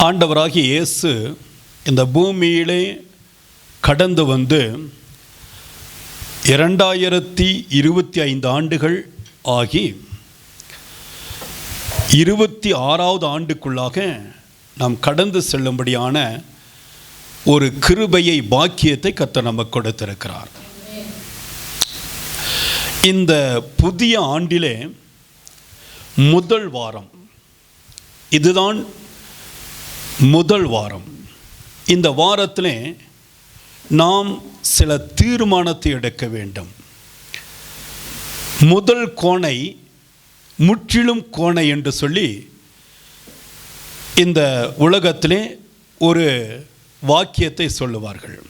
ஆண்டவராகிய இயேசு இந்த பூமியிலே கடந்து வந்து 2025 ஆண்டுகள் ஆகி 26வது ஆண்டுக்குள்ளாக நாம் கடந்து செல்லும்படியான ஒரு கிருபையை, பாக்கியத்தை கர்த்தர் நமக்கு கொடுத்திருக்கிறார். இந்த புதிய ஆண்டிலே முதல் வாரம், இதுதான் முதல் வாரம். இந்த வாரத்திலே நாம் சில தீர்மானத்தை எடுக்க வேண்டும். முதல் கோணை முற்றிலும் கோணை என்று சொல்லி இந்த உலகத்திலே ஒரு வாக்கியத்தை சொல்லுவார்கள்.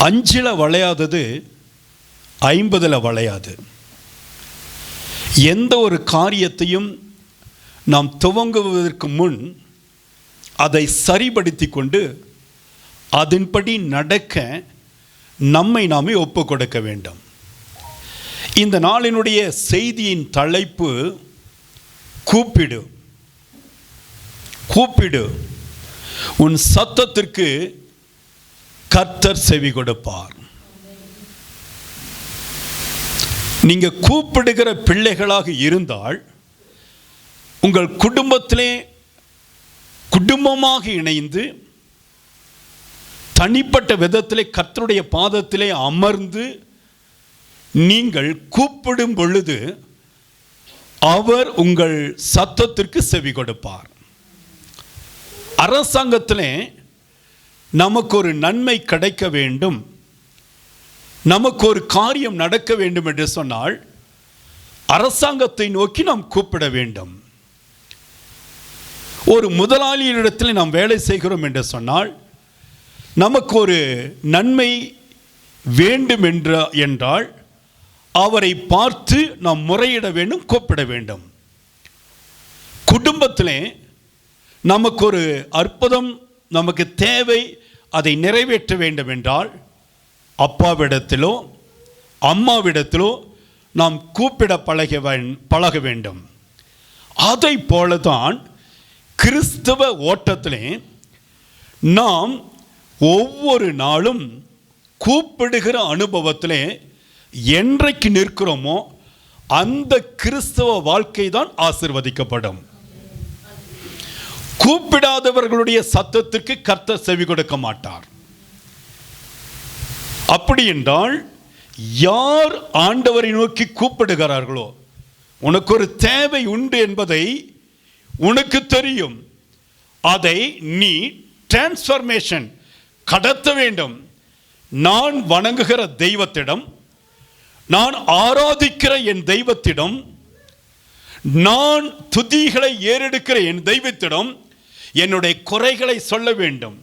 5 வளையாதது 50 வளையாது. எந்த ஒரு காரியத்தையும் நாம் துவங்குவதற்கு முன் அதை சரிபடுத்தி கொண்டு அதன்படி நடக்க நம்மை நாமே ஒப்பு கொடுக்க வேண்டும். இந்த நாளினுடைய செய்தியின் தலைப்பு கூப்பிடு. கூப்பிடு, உன் சத்தத்திற்கு கர்த்தர் செவி கொடுப்பார். நீங்க கூப்பிடுகிற பிள்ளைகளாக இருந்தால் உங்கள் குடும்பத்திலே குடும்பமாக இணைந்து தனிப்பட்ட விதத்திலே கர்த்தருடைய பாதத்திலே அமர்ந்து நீங்கள் கூப்பிடும் பொழுது அவர் உங்கள் சத்தத்திற்கு செவி கொடுப்பார். அரசாங்கத்திலே நமக்கு ஒரு நன்மை கிடைக்க வேண்டும், நமக்கு ஒரு காரியம் நடக்க வேண்டும் என்று சொன்னால் அரசாங்கத்தை நோக்கி நாம் கூப்பிட வேண்டும். ஒரு முதலாளியிடத்தில் நாம் வேலை செய்கிறோம் என்று சொன்னால் நமக்கு ஒரு நன்மை வேண்டும் என்றால் அவரை பார்த்து நாம் முறையிட வேண்டும், கூப்பிட வேண்டும். குடும்பத்திலே நமக்கு ஒரு அற்புதம் நமக்கு தேவை, அதை நிறைவேற்ற வேண்டும் என்றால் அப்பாவிடத்திலோ அம்மாவிடத்திலோ நாம் கூப்பிட பழக வேண்டும். அதை போலதான் கிறிஸ்தவ ஓட்டத்திலே நாம் ஒவ்வொரு நாளும் கூப்பிடுகிற அனுபவத்திலே என்றைக்கு நிற்கிறோமோ அந்த கிறிஸ்தவ வாழ்க்கை தான் ஆசீர்வதிக்கப்படும். கூப்பிடாதவர்களுடைய சத்தத்திற்கு கர்த்தர் செவி கொடுக்க மாட்டார். அப்படி என்றால் யார் ஆண்டவரை நோக்கி கூப்பிடுகிறார்களோ, உனக்கு ஒரு தேவை உண்டு என்பதை உனக்கு தெரியும், அதை நீ டிரான்ஸ்ஃபர்மேஷன் கடத்த வேண்டும். நான் வணங்குகிற தெய்வத்திடம், நான் ஆராதிக்கிற என் தெய்வத்திடம், நான் துதிகளை ஏறெடுக்கிற என் தெய்வத்திடம் என்னுடைய குறைகளை சொல்ல வேண்டும்.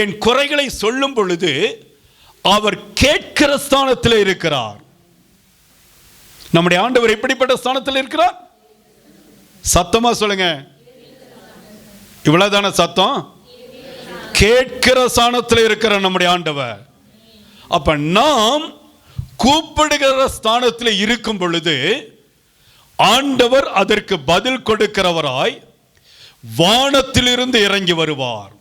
என் குறைகளை சொல்லும் பொழுது அவர் கேட்கிற ஸ்தானத்தில் இருக்கிறார். நம்முடைய ஆண்டவர் எப்படிப்பட்ட ஸ்தானத்தில் இருக்கிறார்? சத்தமா சொல்லுங்க. இவ்வளவுதான சத்தம்? கேட்கிற ஸ்தானத்தில் இருக்கிற நம்முடைய ஆண்டவர். அப்ப நாம் கூப்பிடுகிற ஸ்தானத்தில் இருக்கும் பொழுது ஆண்டவர் அதற்கு பதில் கொடுக்கிறவராய் வானத்திலிருந்து இறங்கி வருவார்.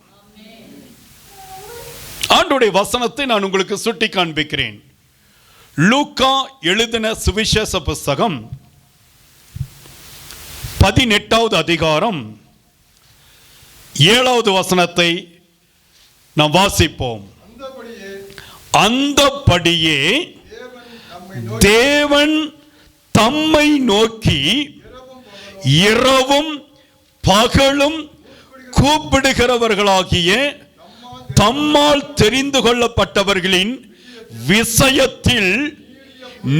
ஆண்டவருடைய வசனத்தை நான் உங்களுக்கு சுட்டி காண்பிக்கிறேன். லூக்கா எழுதின சுவிசேஷ புஸ்தகம் 18வது அதிகாரம் 7வது வசனத்தை நாம் வாசிப்போம். அந்தபடியே தேவன் தம்மை நோக்கி இரவும் பகலும் கூப்பிடுகிறவர்களாகிய தம்மால் தெரிந்து கொள்ளப்பட்டவர்களின் விஷயத்தில்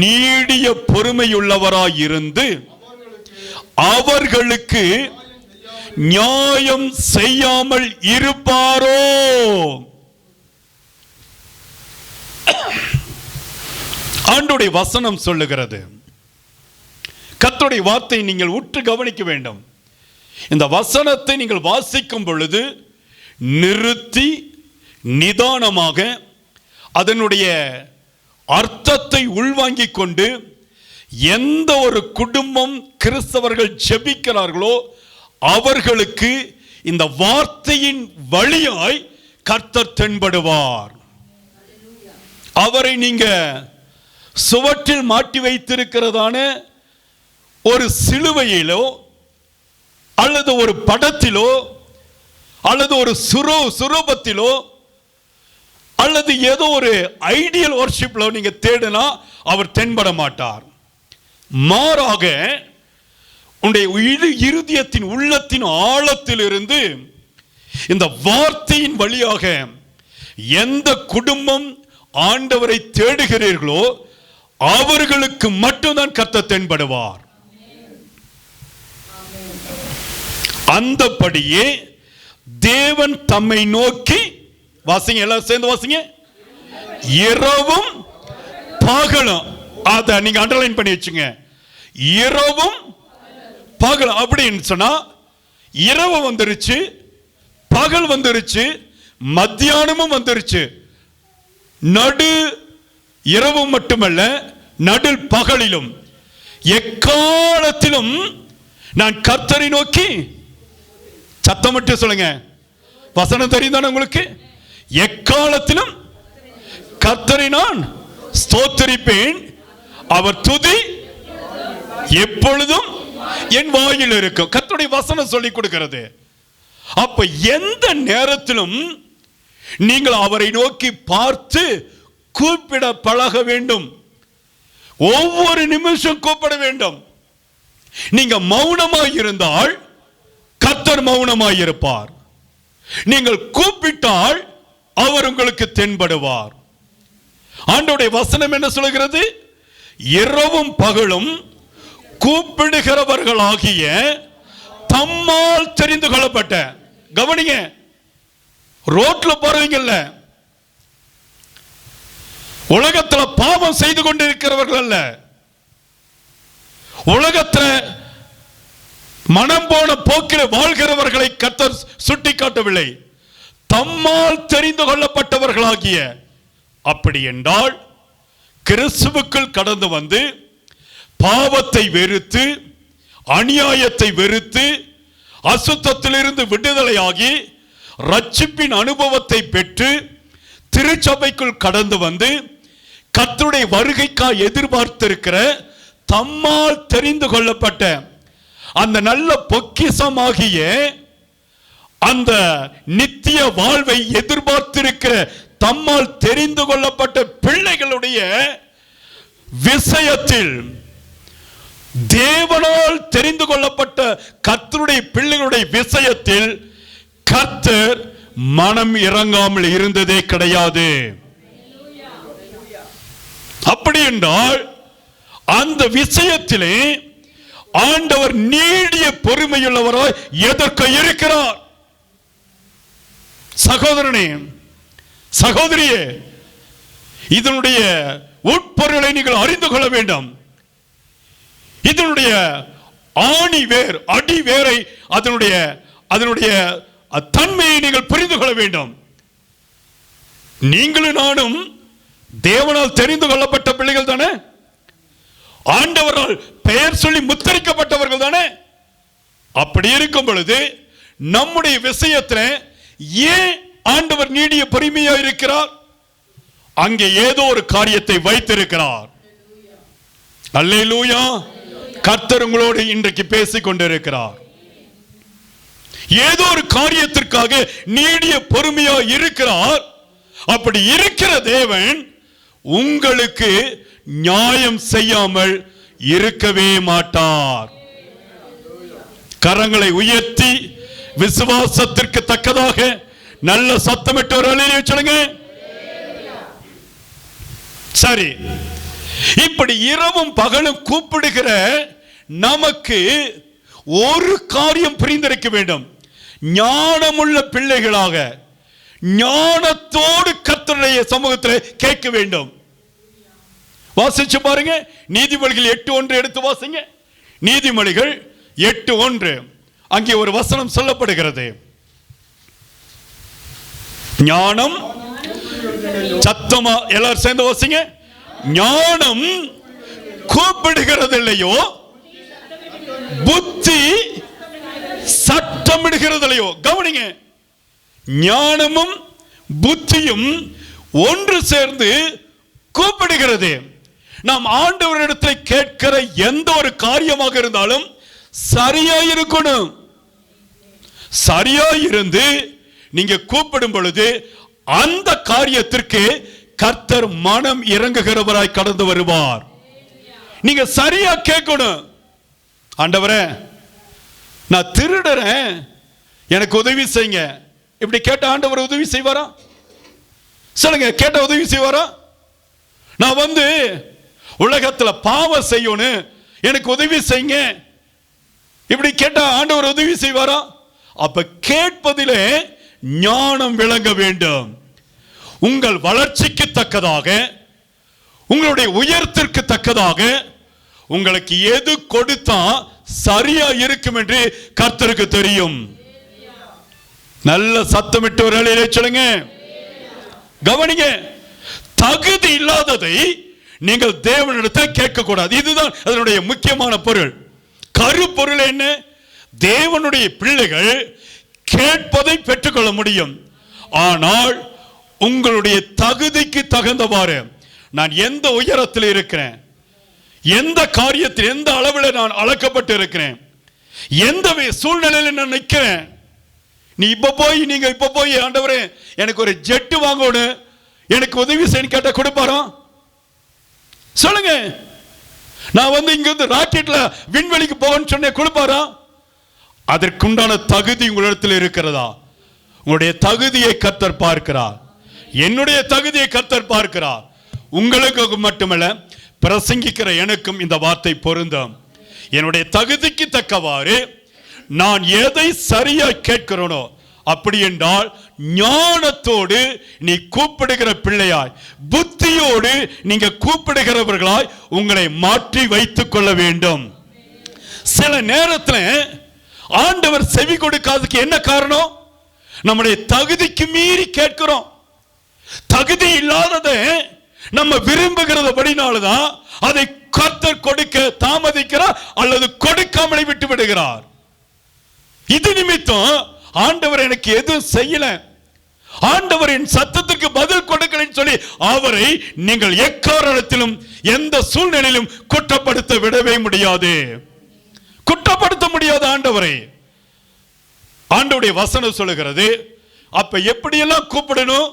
நீடிய பொறுமையுள்ளவராயிருந்து அவர்களுக்கு நியாயம் செய்யாமல் இருப்பாரோ? ஆண்டவருடைய வசனம் சொல்லுகிறது. கர்த்தருடைய வார்த்தை நீங்கள் உற்று கவனிக்க வேண்டும். இந்த வசனத்தை நீங்கள் வாசிக்கும் பொழுது நிறுத்தி நிதானமாக அதனுடைய அர்த்தத்தை உள்வாங்கிக் கொண்டு எந்த ஒரு குடும்பம் கிறிஸ்தவர்கள் ஜெபிக்கிறார்களோ அவர்களுக்கு இந்த வார்த்தையின் வழியாய் கர்த்தர் தென்படுவார். அவரை நீங்க சுவற்றில் மாட்டி வைத்திருக்கிறதான ஒரு சிலுவையிலோ அல்லது ஒரு படத்திலோ அல்லது ஒரு சுரூபத்திலோ அல்லது ஏதோ ஒரு ஐடியல் வர்ஷிப்ல நீங்க தேடினா அவர் தென்பட மாட்டார். மாறாக உன்னுடைய இருதயத்தின் உள்ளத்தின் ஆழத்திலிருந்து இந்த வார்த்தையின் வழியாக எந்த குடும்பம் ஆண்டவரை தேடுகிறீர்களோ அவர்களுக்கு மட்டும்தான் கர்த்தர் தென்படுவார். அந்தபடியே தேவன் தம்மை நோக்கி, வாசிங்க எல்லாரும் சேர்ந்து வாசிங்க, இரவும் பகலும், அத நீங்க அண்டர்லைன் பண்ணி வச்சுங்க, இரவும் பகல் அப்படின்னு சொன்னா இரவு வந்துருச்சு, பகல் வந்துருச்சு, மத்தியானமும் வந்துருச்சு. நடு இரவு மட்டுமல்ல, நடு பகலிலும் எக்காலத்திலும் நான் கர்த்தரை நோக்கி, சத்தம் மட்டும் சொல்லுங்க, வசனம் தெரியுதானே உங்களுக்கு? எக்காலத்திலும் கர்த்தரை நான் ஸ்தோத்திரிப்பேன், அவர் துதி எப்பொழுதும் என் வாயில் இருக்கும். கர்த்தருடைய வசனம் சொல்லிக் கொடுக்கிறது. அப்ப எந்த நேரத்திலும் நீங்கள் அவரை நோக்கி பார்த்து கூப்பிட பழக வேண்டும். ஒவ்வொரு நிமிஷம் கூப்பிட வேண்டும். நீங்க மௌனமாய் இருந்தால் கர்த்தர் மௌனமாய் இருப்பார். நீங்கள் கூப்பிட்டால் அவர் உங்களுக்கு தென்படுவார். ஆண்டவருடைய வசனம் என்ன சொல்கிறது? இரவும் பகலும் கூப்பிடுகிறவர்களாகிய தம்மால் தெரிந்து கொள்ளப்பட்ட, கவனிங்க, ரோட்ல போறவங்கல்ல, உலகத்துல பாவம் செய்து கொண்டிருக்கிறவர்கள் அல்ல, உலகத்துல மனம் போன போக்கில் வாழ்கிறவர்களை கர்த்தர் சுட்டி காட்டவில்லை, தம்மால் தெரிந்து கொள்ளப்பட்டவர்களாகிய. அப்படி என்றால் கிறிஸ்துவுக்குள் கடந்து வந்து பாவத்தை வெறுத்து, அநியாயத்தை வெறுத்து, அசுத்தத்திலிருந்து விடுதலையாகி ரட்சிப்பின் அனுபவத்தை பெற்று திருச்சபைக்குள் கடந்து வந்து கர்த்தருடைய வருகைக்காக எதிர்பார்த்திருக்கிற தம்மால் தெரிந்து கொள்ளப்பட்ட அந்த நல்ல பொக்கிஷமாகிய அந்த நித்திய வாழ்வை எதிர்பார்த்திருக்கிற தம்மால் தெரிந்து கொள்ளப்பட்ட பிள்ளைகளுடைய விஷயத்தில், தேவனால் தெரிந்து கொள்ளப்பட்ட கர்த்தருடைய பிள்ளைகளுடைய விஷயத்தில் கர்த்தர் மனம் இறங்காமல் இருந்ததே கிடையாது. அப்படி என்றால் அந்த விஷயத்திலே ஆண்டவர் நீடிய பொறுமையுள்ளவராய் எதற்கு இருக்கிறார். சகோதரனே, சகோதரியே, இதனுடைய உட்பொருளை நீங்கள் அறிந்து கொள்ள வேண்டும். இதனுடைய ஆணி வேர், அடி வேரை, அதனுடைய தன்மையை நீங்கள் புரிந்து கொள்ள வேண்டும். நீங்களும் நானும் தேவனால் தெரிந்து கொள்ளப்பட்ட பிள்ளைகள் தானே, ஆண்டவரால் பெயர் சொல்லி முத்தரிக்கப்பட்டவர்கள் தானே. அப்படி இருக்கும் பொழுது நம்முடைய விஷயத்தில் ஏன் ஆண்டவர் நீடிய பொறுமையா இருக்கிறார்? அங்கே ஏதோ ஒரு காரியத்தை வைத்திருக்கிறார். அல்லேலூயா. கர்த்தர் உங்களோடு இன்றைக்கு பேசிக் கொண்டிருக்கிறார். ஏதோ ஒரு காரியத்திற்காக நீடிய பொறுமையா இருக்கிறார். அப்படி இருக்கிற தேவன் உங்களுக்கு நியாயம் செய்யாமல் இருக்கவே மாட்டார். கரங்களை உயர்த்தி விசுவாசத்திற்கு தக்கதாக நல்ல சத்தமிட்டு ஒரு அல்லேலூயா சொல்லுங்க. சரி, இப்படி இரவும் பகலும் கூப்பிடுகிற நமக்கு ஒரு காரியம் புரிந்திருக்க வேண்டும். ஞானமுள்ள பிள்ளைகளாக ஞானத்தோடு கர்த்தருடைய சமூகத்தில் கேட்க வேண்டும். வாசிச்சு பாருங்க, நீதிமொழிகள் 8:1 எடுத்து வாசிங்க. நீதிமொழிகள் 8:1 அங்கே ஒரு வசனம் சொல்லப்படுகிறது. ஞானம், சத்தமா எல்லாரும் சேர்ந்து வாசிங்க. ஞானம் கூப்பிடுகிறது இல்லையோ, புத்தி சட்டமிடுகிறதுலையோ, கவனிங்க, ஞானமும் புத்தியும் ஒன்று சேர்ந்து கூப்பிடுகிறது. நாம் ஆண்டவரிடத்தில் கேட்கிற எந்த ஒரு காரியமாக இருந்தாலும் சரியா இருக்கணும். சரியா இருந்து நீங்க கூப்பிடும் பொழுது அந்த காரியத்திற்கு கர்த்தர் மனம் இறங்குகிறவராய் கடந்து வருவார். நீங்க சரியா கேட்கணும். ஆண்டவரே, நான் திருடுறேன், எனக்கு உதவி செய்யுங்க. இப்படி கேட்ட ஆண்டவர் உதவி செய்வாரா? சொல்லுங்க, கேட்ட உதவி செய்வாரா? நான் உலகத்துல பாவம் செய்யணும், எனக்கு உதவி செய்யுங்க, இப்படி கேட்டா ஆண்டவர் உதவி செய்வாரா? அப்ப கேட்பதிலே ஞானம் விளங்க வேண்டும். உங்கள் வளர்ச்சிக்கு தக்கதாக, உங்களுடைய உயர்த்திற்கு தக்கதாக உங்களுக்கு எது கொடுத்தா சரியா இருக்கும் என்று கர்த்தருக்கு தெரியும். நல்ல சத்தமிட்டு ஒரு அலையிலே சொல்லுங்க. கவனிங்க, தகுதி இல்லாததை நீங்கள் தேவனிடத்தில் கேட்க கூடாது. இதுதான் அதனுடைய முக்கியமான பொருள். கருப்பொருள் என்ன? தேவனுடைய பிள்ளைகள் கேட்பதை பெற்றுக்கொள்ள முடியும். ஆனால் உங்களுடைய தகுதிக்கு தகுந்தவாறு, நான் எந்த உயரத்தில் இருக்கிறேன், எந்த காரியத்தில் எந்த அளவில் நான் அளக்கப்பட்டு இருக்கிறேன், எந்த சூழ்நிலையில் நான் நிற்கிறேன். நீங்க இப்ப போய் ஆண்டவரே எனக்கு ஒரு ஜெட் வாங்கணும், எனக்கு உதவி செய்ய கேட்ட கொடுப்பாரா? சொல்லுங்க. நான் இங்கிருந்து ராக்கெட்ல விண்வெளிக்கு போகணும்னு சொன்னேன், கொடுப்பாரா? அதற்குண்டான தகுதி உங்களிடத்தில் இருக்கிறதா? உங்களுடைய தகுதியை கர்த்தர் பார்க்கிறார். என்னுடைய தகுதியை கர்த்தர் பார்க்கிறார். உங்களுக்கு மட்டுமல்ல, பிரசங்கிக்கிற எனக்கும் இந்த வார்த்தை பொருந்தும். என்னுடைய தகுதிக்கு தக்கவாறு நான் எதை சரியா கேட்கிறேனோ, அப்படி என்றால் ஞானத்தோடு நீ கூப்பிடுகிற பிள்ளையாய், புத்தியோடு நீங்க கூப்பிடுகிறவர்களாய் உங்களை மாற்றி வைத்துக் கொள்ள வேண்டும். சில நேரத்தில் ஆண்டவர் செவி கொடுக்காததுக்கு என்ன காரணம்? நம்முடைய தகுதிக்கு மீறி கேட்கிறோம். தகுதி இல்லாததை நம்ம விரும்புகிறபடினால்தான் அதை கர்த்தர் கொடுக்க தாமதிக்கிறார் அல்லது கொடுக்காமலே விட்டு விடுகிறார். இது நிமித்தம் ஆண்டவர் எனக்கு எதுவும் செய்யல, ஆண்டவரின் சத்தத்திற்கு பதில் கொடுக்கலன்னு சொல்லி அவரை நீங்கள் எக்காரணத்திலும் எந்த சூழ்நிலையிலும் குற்றப்படுத்த விடவே முடியாது. குற்றப்படுத்த முடியாது ஆண்டவரை. ஆண்டவருடைய வசனம் சொல்லுகிறது, அப்ப எப்படியெல்லாம் கூப்பிடணும்,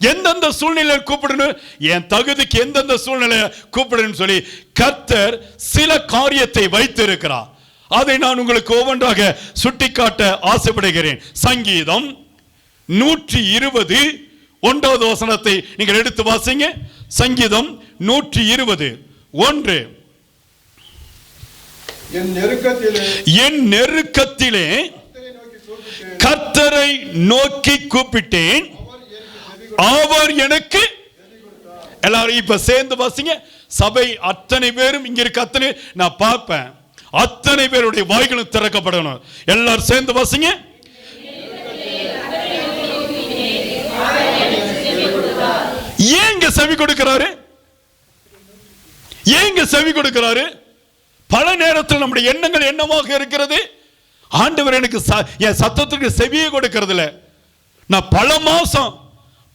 எந்தெந்த சூழ்நிலையில் கூப்பிடணும், என் தகுதிக்கு எந்தெந்த சூழ்நிலையை கூப்பிடணும் சொல்லி கர்த்தர் சில காரியத்தை வைத்திருக்கிறார். அதை நான் உங்களுக்கு ஒவ்வொன்றாக சுட்டிக்காட்ட ஆசைப்படுகிறேன். சங்கீதம் 120 1வது வசனத்தை நீங்கள் எடுத்து வாசிங்க. சங்கீதம் 120:1. என் நெருக்கத்திலே கர்த்தரை நோக்கி கூப்பிட்டேன், அவர் எனக்கு. எல்லாரும் இப்ப சேர்ந்து வாசிங்க. சபை அத்தனை பேரும் இங்க இருக்க அத்தனை நான் பார்ப்பேன், அத்தனை பேருடைய வாய்களும் திறக்கப்படணும். எல்லாரும் சேர்ந்து வாசிங்க. ஏங்க செவி கொடுக்கிறாரு? ஏங்க செவி கொடுக்கிறாரு? பல நேரத்தில் நம்முடைய எண்ணங்கள் என்னவாக இருக்கிறது? ஆண்டவர் எனக்கு என் சத்தத்துக்கு செவியை கொடுக்கிறது இல்லை. நான் பல மாசம்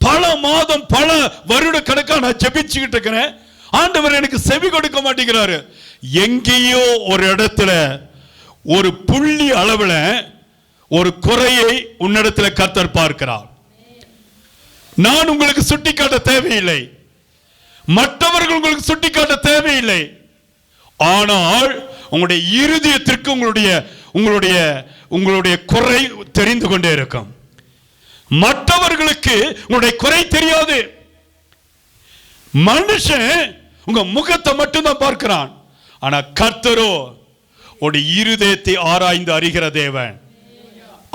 பல மாதம் பல வருட கணக்காக நான் ஜெபிச்சுக்கிட்டு இருக்கிறேன், ஆண்டவர் எனக்கு செவி கொடுக்க மாட்டேங்கிறாரு. எங்கேயோ ஒரு இடத்துல ஒரு புள்ளி அளவில் ஒரு குறையை உன்னிடத்தில் கர்த்தர் பார்க்கிறார். நான் உங்களுக்கு சுட்டிக்காட்ட தேவையில்லை, மற்றவர்கள் உங்களுக்கு சுட்டிக்காட்ட தேவையில்லை. ஆனால் உங்களுடைய இருதயத்திற்கு உங்களுடைய குறை தெரிந்து கொண்டே இருக்கும். மற்றவர்களுக்கு உங்களுடைய குறை தெரியாது. மனுஷன் உங்க முகத்தை மட்டும்தான் பார்க்கிறான். ஆனா கர்த்தரோ உடைய இருதயத்தை ஆராய்ந்து அறிகிற தேவன்.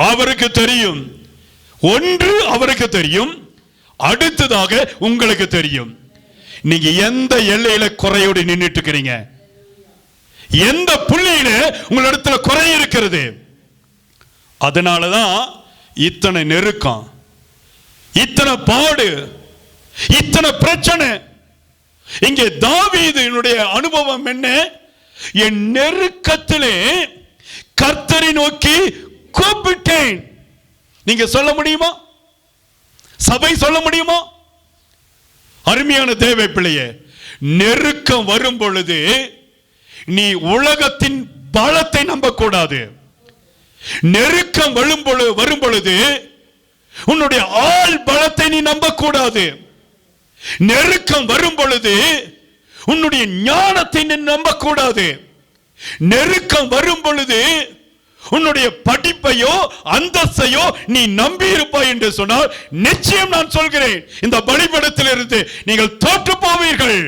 அவருக்கு தெரியும். ஒன்று அவருக்கு தெரியும், அடுத்ததாக உங்களுக்கு தெரியும். நீங்க எந்த எல்லையில குறையோடு நின்றுட்டு இருக்கிறீங்க, எந்த புள்ளியில உங்களிடத்துல குறை இருக்கிறது. அதனாலதான் இத்தனை நெருக்கம், இத்தனை பாடு, இத்தனை பிரச்சனை. இங்கே தாவீதுனுடைய அனுபவம் என்ன? என் நெருக்கத்திலே கர்த்தரை நோக்கி கூப்பிட்டேன். நீங்க சொல்ல முடியுமா? சபை சொல்ல முடியுமா? அருமையான தேவ பிள்ளையே, நெருக்கம் வரும் பொழுது நீ உலகத்தின் பலத்தை நம்ப கூடாது. நெருக்கம் வரும் பொழுது உன்னுடைய ஆள் பலத்தை நீ நம்ப கூடாது. நெருக்கம் வரும் பொழுது உன்னுடைய ஞானத்தை நீ நம்ப கூடாது. நெருக்கம் வரும் பொழுது உன்னுடைய படிப்பையோ அந்தஸ்தையோ நீ நம்பி இருப்பாய் என்று சொன்னால் நிச்சயம் நான் சொல்கிறேன், இந்த பலிபீடத்தில் இருந்து நீங்கள் தோற்று போவீர்கள்.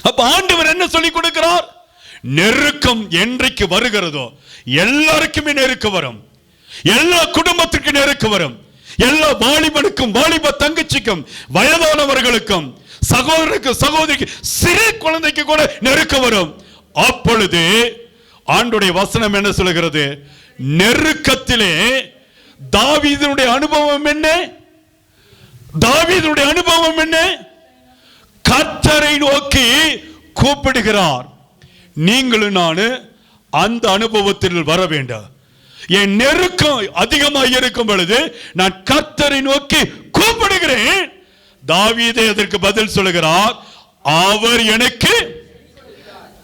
அப்ப ஆண்டவர் என்ன சொல்லிக் கொடுக்கிறார்? நெருக்கம் என்றைக்கு வருகிறதோ எல்லாருக்குமே நெருக்கம் வரும். எல்லா குடும்பத்திற்கும் நெருக்கம் வரும். எல்லா வாலிபனுக்கும், வாலிப தங்கச்சிக்கும், வயதானவர்களுக்கும், சகோதரருக்கு, சகோதரிக்கு, சிறு குழந்தைக்கு கூட நெருக்கம் வரும். அப்பொழுது ஆண்டவருடைய வசனம் என்ன சொல்கிறது? நெருக்கத்திலே தாவீதுடைய அனுபவம் என்ன? தாவீதுடைய அனுபவம் என்ன? கர்த்தரை நோக்கி கூப்பிடுகிறார். நீங்களும் நான் அந்த அனுபவத்தில் வர வேண்டும். என் நெருக்கம் அதிகமாக இருக்கும் பொழுது நான் கர்த்தரை நோக்கி கூப்பிடுகிறேன். தாவீது அதற்கு பதில் சொல்லுகிறார், அவர் எனக்கு,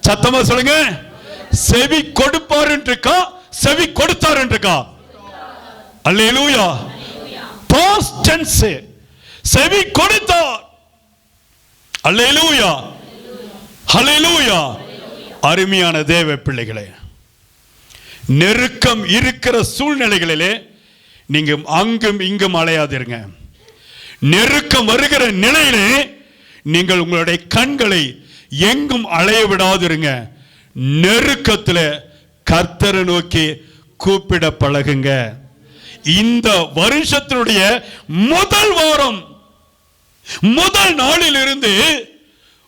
சத்தமா சொல்லுங்க, செவி கொடுப்பார் என்றுக்கா, செவி கொடுத்தார் என்றுக்கா? அல்லேலூயா. பாஸ்ட் டென்ஸ், செவி கொடுத்தார். அல்லேலூயா, அல்லேலூயா. அருமையான தேவ பிள்ளைகளே, நெருக்கம் இருக்கிற சூழ்நிலைகளிலே நீங்க அங்கும் இங்கும் அலையாதிருங்க. நெருக்கம் வருகிற நிலையிலே நீங்கள் உங்களுடைய கண்களை எங்கும் அலைய விடாதிருங்க. நெருக்கத்தில் கர்த்தரை நோக்கி கூப்பிட பழகுங்க. இந்த வருஷத்தினுடைய முதல் வாரம், முதல் நாளில் இருந்து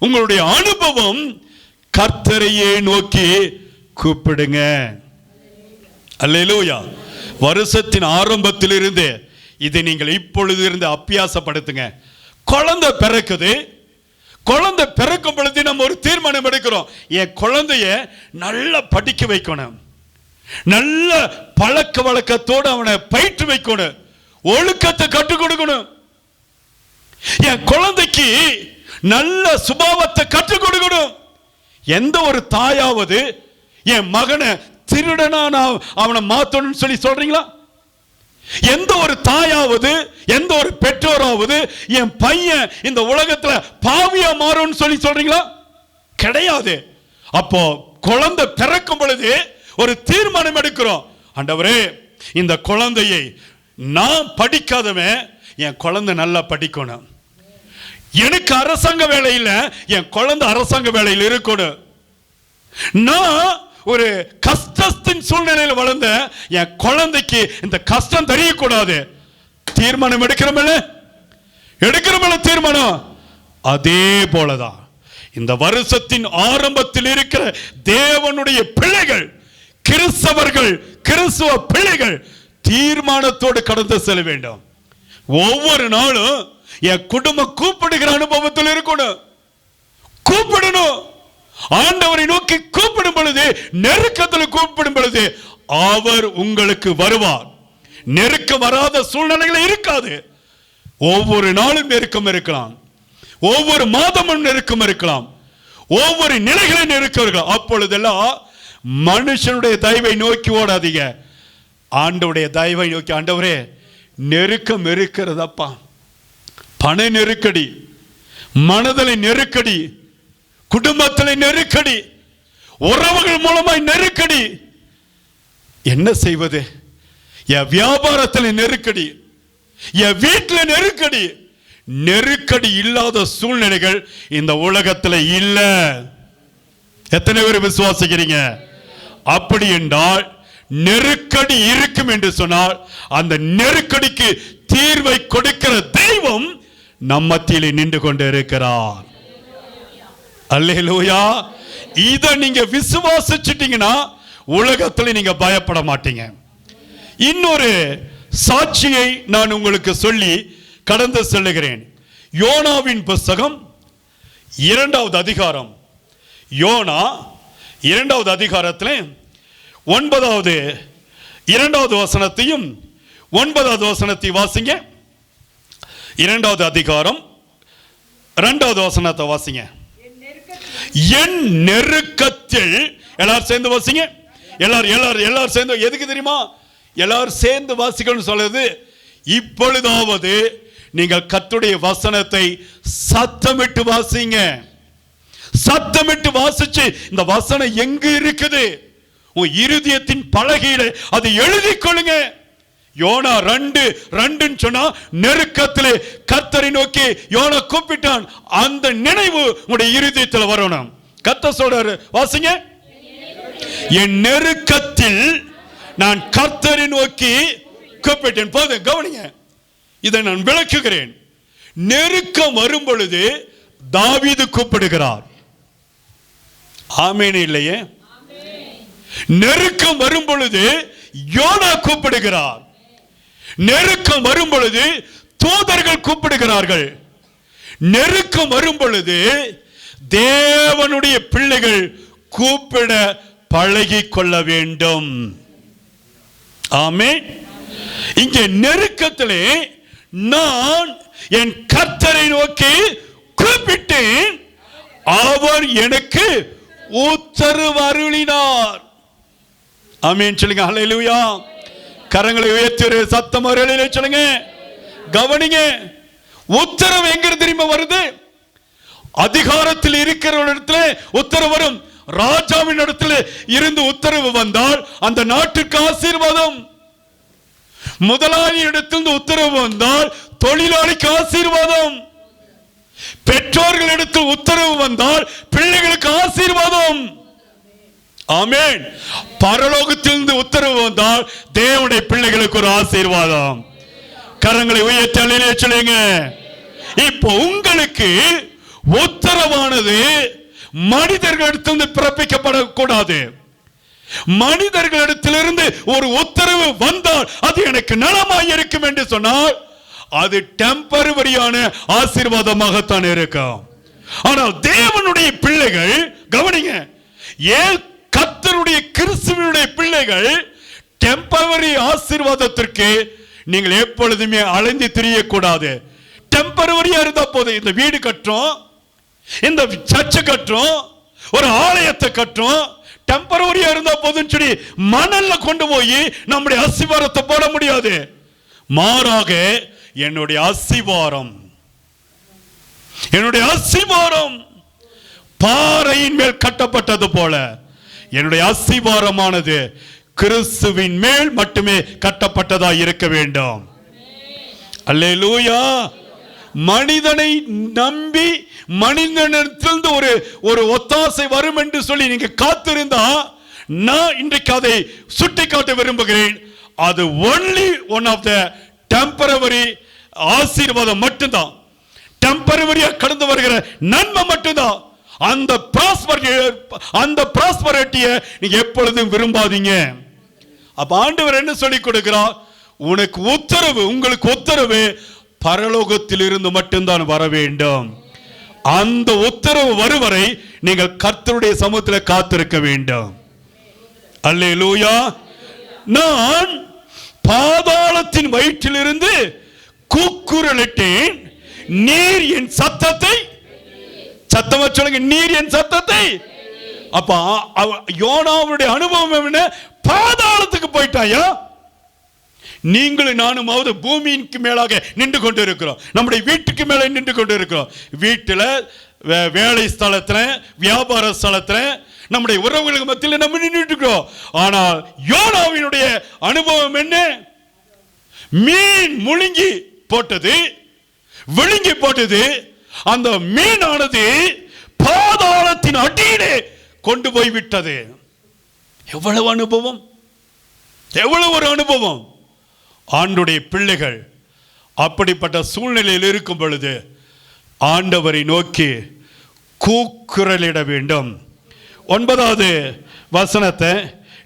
உங்களுடைய அனுபவம் கர்த்தரையே நோக்கி கூப்பிடுங்க. அல்லேலூயா. வருஷத்தின் ஆரம்பத்தில் இருந்து இதை நீங்கள் இப்பொழுது இருந்து அபியாசப்படுத்துங்க. குழந்தை பிறக்குது. குழந்தை பிறக்கும் பொழுது நம்ம ஒரு தீர்மானம் எடுக்கிறோம், என் குழந்தைய நல்லா படிக்க வைக்கணும், நல்ல பழக்க வழக்கத்தோடு அவனை பயிற்று வைக்கணும், ஒழுக்கத்தை கற்றுக் கொடுக்கணும், என் குழந்தைக்கு நல்ல சுபாவத்தை கற்றுக் கொடுக்கணும். எந்த ஒரு தாயாவது என் மகனை திருடனா நான் அவனை மாத்தணும்னு சொல்லி சொல்றீங்களா? எந்த ஒரு தாயாவது, எந்த ஒரு பெற்றோராவது என் பையன் இந்த உலகத்துல பாவியா மாறும்னு சொல்லி சொல்றீங்களா? கிடையாது. அப்போ குழந்தை பிறக்கும் பொழுது ஒரு தீர்மானம் எடுக்கிறோம், ஆண்டவரே இந்த குழந்தையை நான் படிக்காதவன் என் குழந்தை நல்லா படிக்கணும், எனக்கு அரசாங்க வேலையில் என் குழந்தை அரசாங்க வேலையில் இருக்கணும், நான் ஒரு கஷ்டத்தின் சூழ்நிலையில் வளர்ந்த என் குழந்தைக்கு இந்த கஷ்டம் தெரியக்கூடாது. தீர்மானம் எடுக்கிறோம்ல தீர்மானம். அதே போலதான் இந்த வருஷத்தின் ஆரம்பத்தில் இருக்கிற தேவனுடைய பிள்ளைகள், கிறிஸ்தவர்கள், கிறிஸ்துவ பிள்ளைகள் தீர்மானத்தோடு கடந்து செல்ல வேண்டும். ஒவ்வொரு நாளும் என் குடும்பம் கூப்பிடுகிற அனுபவத்தில் இருக்கணும். கூப்பிடணும். ஆண்டவரை நோக்கி கூப்பிடும் பொழுது, நெருக்கத்தில் கூப்பிடும் பொழுது அவர் உங்களுக்கு வருவார். நெருக்கம் வராத சூழ்நிலைகள் இருக்காது. ஒவ்வொரு நாளும் நெருக்கம் இருக்கலாம், ஒவ்வொரு மாதமும் நெருக்கம் இருக்கலாம், ஒவ்வொரு நிலைகளில் நெருக்கம் இருக்கலாம். அப்பொழுதெல்லாம் மனுஷனுடைய தயவை நோக்கி ஓடாதீங்க, ஆண்டவருடைய தயவை நோக்கி. ஆண்டவரே நெருக்கம் இருக்கிறதப்பா, பண நெருக்கடி, மனதலை நெருக்கடி, குடும்பத்தில் நெருக்கடி, உறவுகள் மூலமாய் நெருக்கடி, என்ன செய்வது? என் வியாபாரத்தில் நெருக்கடி, என் வீட்டில் நெருக்கடி. நெருக்கடி இல்லாத சூழ்நிலைகள் இந்த உலகத்தில் இல்ல. எத்தனை பேர் விசுவாசிக்கிறீங்க? அப்படி என்றால் நெருக்கடி இருக்கும் என்று சொன்னால் அந்த நெருக்கடிக்கு தீர்வை கொடுக்கிற தெய்வம் நம் மத்தியிலே நின்று கொண்டு இருக்கிறார். அல்லேலூயா. இதை நீங்க விசுவாசிச்சிட்டீங்கன்னா உலகத்தில் நீங்க பயப்பட மாட்டீங்க. இன்னொரு சாட்சியை நான் உங்களுக்கு சொல்லி கடந்து செல்லுகிறேன். யோனாவின் புத்தகம் 2வது அதிகாரம். யோனா 2வது அதிகாரத்தில் 9வது 2வது வசனத்தையும் 9வது வசனத்தை வாசிங்க. 2வது அதிகாரம் 2வது வசனத்தை வாசிங்க. என் நெருக்கத்தில், எல்லாரும் சேர்ந்து வாசிங்க. எல்லாரும் சேர்ந்து, எதுக்கு தெரியுமா எல்லாரும் சேர்ந்து வாசிக்கணும்னு சொல்றது? இப்பொழுதாவது நீங்கள் கர்த்தருடைய வசனத்தை சத்தமிட்டு வாசிங்க. சத்தமிட்டு வாசிச்சு இந்த வசனம் எங்க இருக்குது உன் இருதயத்தின் பலகையில அதை எழுதி கொள்ளுங்க. யோனா 2:2 சொன்னா நெருக்கத்திலே கர்த்தரை நோக்கி யோனா கூப்பிட்டான். அந்த நினைவு உங்களுடைய இருதயத்தில் வரணும். கர்த்தர் சொல்றாரு, வாசிங்க. என் நெருக்கத்தில் நான் கர்த்தரை நோக்கி கூப்பிட்டேன். போதும், கவனிங்க, இதை நான் விளக்குகிறேன். நெருக்கம் வரும் பொழுது தாவீது கூப்பிடுகிறார். ஆமென் இல்லையே? நெருக்கம் வரும் பொழுது யோனா கூப்பிடுகிறார். நெருக்கம் வரும் பொழுது தூதர்கள் கூப்பிடுகிறார்கள். நெருக்கம் வரும் பொழுது தேவனுடைய பிள்ளைகள் கூப்பிட பழகி கொள்ள வேண்டும். ஆமென். இங்கே நெருக்கத்திலே நான் என் கர்த்தரை நோக்கி கூப்பிட்டேன், அவர் எனக்கு உத்தரவு அருளினார். ஆமென் சொல்லுங்க. ஹல்லேலூயா. கரங்களை உயர்த்தி சத்தம் அருளிலே சொல்லுங்க. கவனிங்க, உத்தரவு எங்க திரும்ப வருது? அதிகாரத்தில் இருக்கிற இடத்துல உத்தரவு வரும். ராஜாவின் இடத்துல இருந்து உத்தரவு வந்தால் அந்த நாட்டுக்கு ஆசீர்வாதம். முதலாளி இடத்திலிருந்து உத்தரவு வந்தால் தொழிலாளிக்கு ஆசீர்வாதம். பெற்றோர்களிடத்தில் உத்தரவு வந்தால் பிள்ளைகளுக்கு ஆசீர்வாதம். ஆமென். பரலோகத்திலிருந்து உத்தரவு வந்தால் தேவனுடைய பிள்ளைகளுக்கு ஒரு ஆசீர்வாதம். கரங்களை உயர்த்தி சொல்லுங்க. இப்போ உங்களுக்கு உத்தரவானது மனிதர்களிடத்திலிருந்து பிறப்பிக்கப்படக்கூடாது. மனிதர்களிடத்திலிருந்து ஒரு உத்தரவு வந்தால் அது எனக்கு நலமாய் இருக்கும் என்று சொன்னால் அது டெம்பரவரியான ஆசீர்வாதமாகத்தான் இருக்கும். ஆனால் தேவனுடைய பிள்ளைகள், கவனிங்க, ஏன் கர்த்தருடைய கிறிஸ்துவினுடைய பிள்ளைகள் டெம்பரவரி ஆசீர்வாதத்திற்கு நீங்கள் எப்பொழுதுமே அலைந்து திரியக்கூடாது. டெம்பரவரியா இருந்தா போதும். இந்த வீடு கட்டுறோம், இந்த சர்ச்சை கட்டுறோம், ஒரு ஆலயத்தை கட்டுறோம், டெம்பரவரியா இருந்தா போதும் சொல்லி மணல்ல கொண்டு போய் நம்முடைய அஸ்திவாரத்தை போட முடியாது. மாறாக என்னுடைய அஸ்திவாரம் பாறையின் மேல் கட்டப்பட்டது போல என்னுடைய அஸ்திவாரமானது கிறிஸ்துவின் மேல் மட்டுமே கட்டப்பட்டதா இருக்க வேண்டும். அல்லேலூயா. மனிதனை நம்பி மனிதனிடத்திலிருந்து ஒரு ஒத்தாசை வரும் என்று சொல்லி நீங்க காத்திருந்தா நான் இன்றைக்கு அதை சுட்டிக்காட்ட விரும்புகிறேன். அது only one of the temporary ஆசீர்வாதம் மட்டும்தான். டெம்பரவரியா கடந்து வருகிற நன்மை மட்டும்தான். அந்த ப்ராஸ்பரிட்டியை நீங்க எப்பொழுதும் விரும்பாதீங்க. அப்ப ஆண்டவர் என்ன சொல்லி கொடுக்கிறார்? உங்களுக்கு உத்தரவு பரலோகத்தில் இருந்து மட்டும்தான் வர வேண்டும். அந்த உத்தரவு வரும் வரை நீங்கள் கர்த்தருடைய சமூகத்தில் காத்திருக்க வேண்டும். அல்லேலூயா. நான் பாதாளத்தின் வயிற்றிலிருந்து கூக்குரலிட்டேன், நீர் என் சத்தத்தை, சத்தமா சொல்லுங்க, நீர் என் சத்தத்தை. அப்ப யோனாவுடைய அனுபவம் என்ன? பாதாளத்துக்கு போயிட்டாயா? நீங்களும் நானுமாவது பூமிக்கு மேலாக நின்று கொண்டு இருக்கிறோம். நம்முடைய வீட்டுக்கு மேலே நின்று கொண்டு இருக்கிறோம். வீட்டில், வேலை ஸ்தலத்தில், வியாபார ஸ்தலத்தில், நம்முடைய உறவுகளுக்கு மத்தியில் நம்ம நின்றுட்டு இருக்கிறோம். ஆனால் யோனாவினுடைய அனுபவம் என்ன? மீன் முழுங்கி போட்டது, விழுங்கி போட்டது. அந்த மீனானது பாதாளத்தின் அடியிலே கொண்டு போய் விட்டது. எவ்வளவு அனுபவம், எவ்வளவு ஒரு அனுபவம். ஆண்டுடைய பிள்ளைகள் அப்படிப்பட்ட சூழ்நிலையில் இருக்கும் பொழுது ஆண்டவரை நோக்கி கூக்குரலிட வேண்டும். 9வது வசனத்தை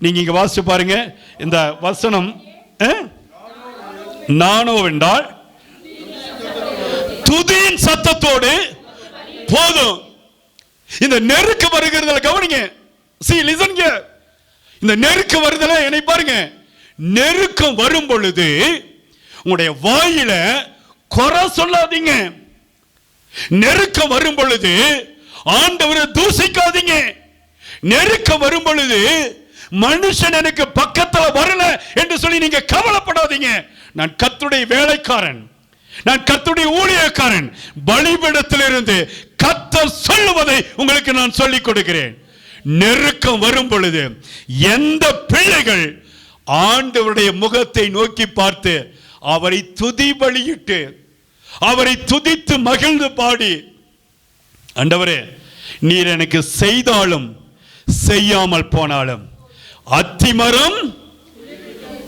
நீங்க இங்க வாசிச்சு பாருங்க. இந்த வசனம் நானோ என்றால் துதியின் சத்தத்தோடு போதும். இந்த நெருக்க வருகிறதுல கவனிங்க. See, listen here. இந்த நெருக்கம் வருதுல, என்னை பாருங்க, நெருக்கம் வரும் பொழுது உங்களுடைய வாயில குறை சொல்லாதீங்க. நெருக்கம் வரும் பொழுது ஆண்டவரை தூசிக்காதீங்க. நெருக்கம் வரும் பொழுது மனுஷன் எனக்கு பக்கத்துல வரல என்று சொல்லி நீங்க கவலைப்படாதீங்க. நான் கர்த்தருடைய வேலைக்காரன், நான் கர்த்தருடைய ஊழியக்காரன். பலிபீடத்திலிருந்து கர்த்தர் சொல்லுவதை உங்களுக்கு நான் சொல்லிக் கொடுக்கிறேன். நெருக்கம் வரும் பொழுது எந்த பிள்ளைகள் ஆண்டவருடைய முகத்தை நோக்கி பார்த்து அவரை துதி பலியிட்டு அவரை துதித்து மகிழ்ந்து பாடி, ஆண்டவரே நீர் எனக்கு செய்தாலும் செய்யாமல் போனாலும், அத்திமரம்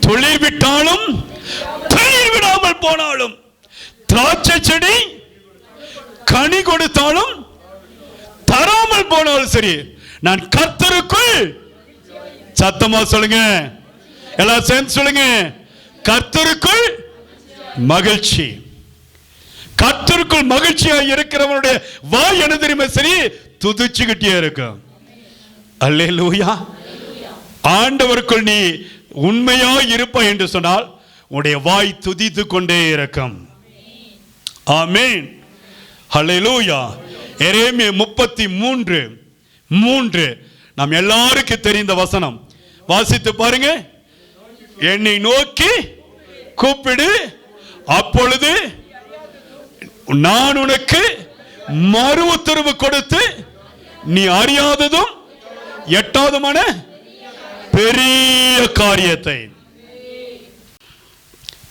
துளிர் விட்டாலும் துளிர் விடாமல் போனாலும், திராட்சை செடி கனி கொடுத்தாலும் தராமல் போனாலும் சரி, நான் கர்த்தருக்குள், சத்தமா சொல்லுங்க, எல்லாம் சேர்ந்து சொல்லுங்க, கர்த்தருக்குள் மகிழ்ச்சி. கர்த்தருக்குள் மகிழ்ச்சியா இருக்கிறவனுடைய வாய் என்ன தெரியுமா? சரி, துதிச்சுக்கிட்டே இருக்கும். அல்லேலூயா. ஆண்டவருக்குள் நீ உண்மையா இருப்ப என்று சொன்னால் உன்னுடைய வாய் துதித்து கொண்டே இருக்கும். ஆமென். அல்லேலூயா. எரேமியா 33:3 நாம் எல்லாருக்கும் தெரிந்த வசனம். வாசித்து பாருங்க. என்னை நோக்கி கூப்பிடு, அப்பொழுது நான் உனக்கு மறு உத்தரவு கொடுத்து நீ அறியாததும் எட்டாவதுமான பெரிய காரியத்தை.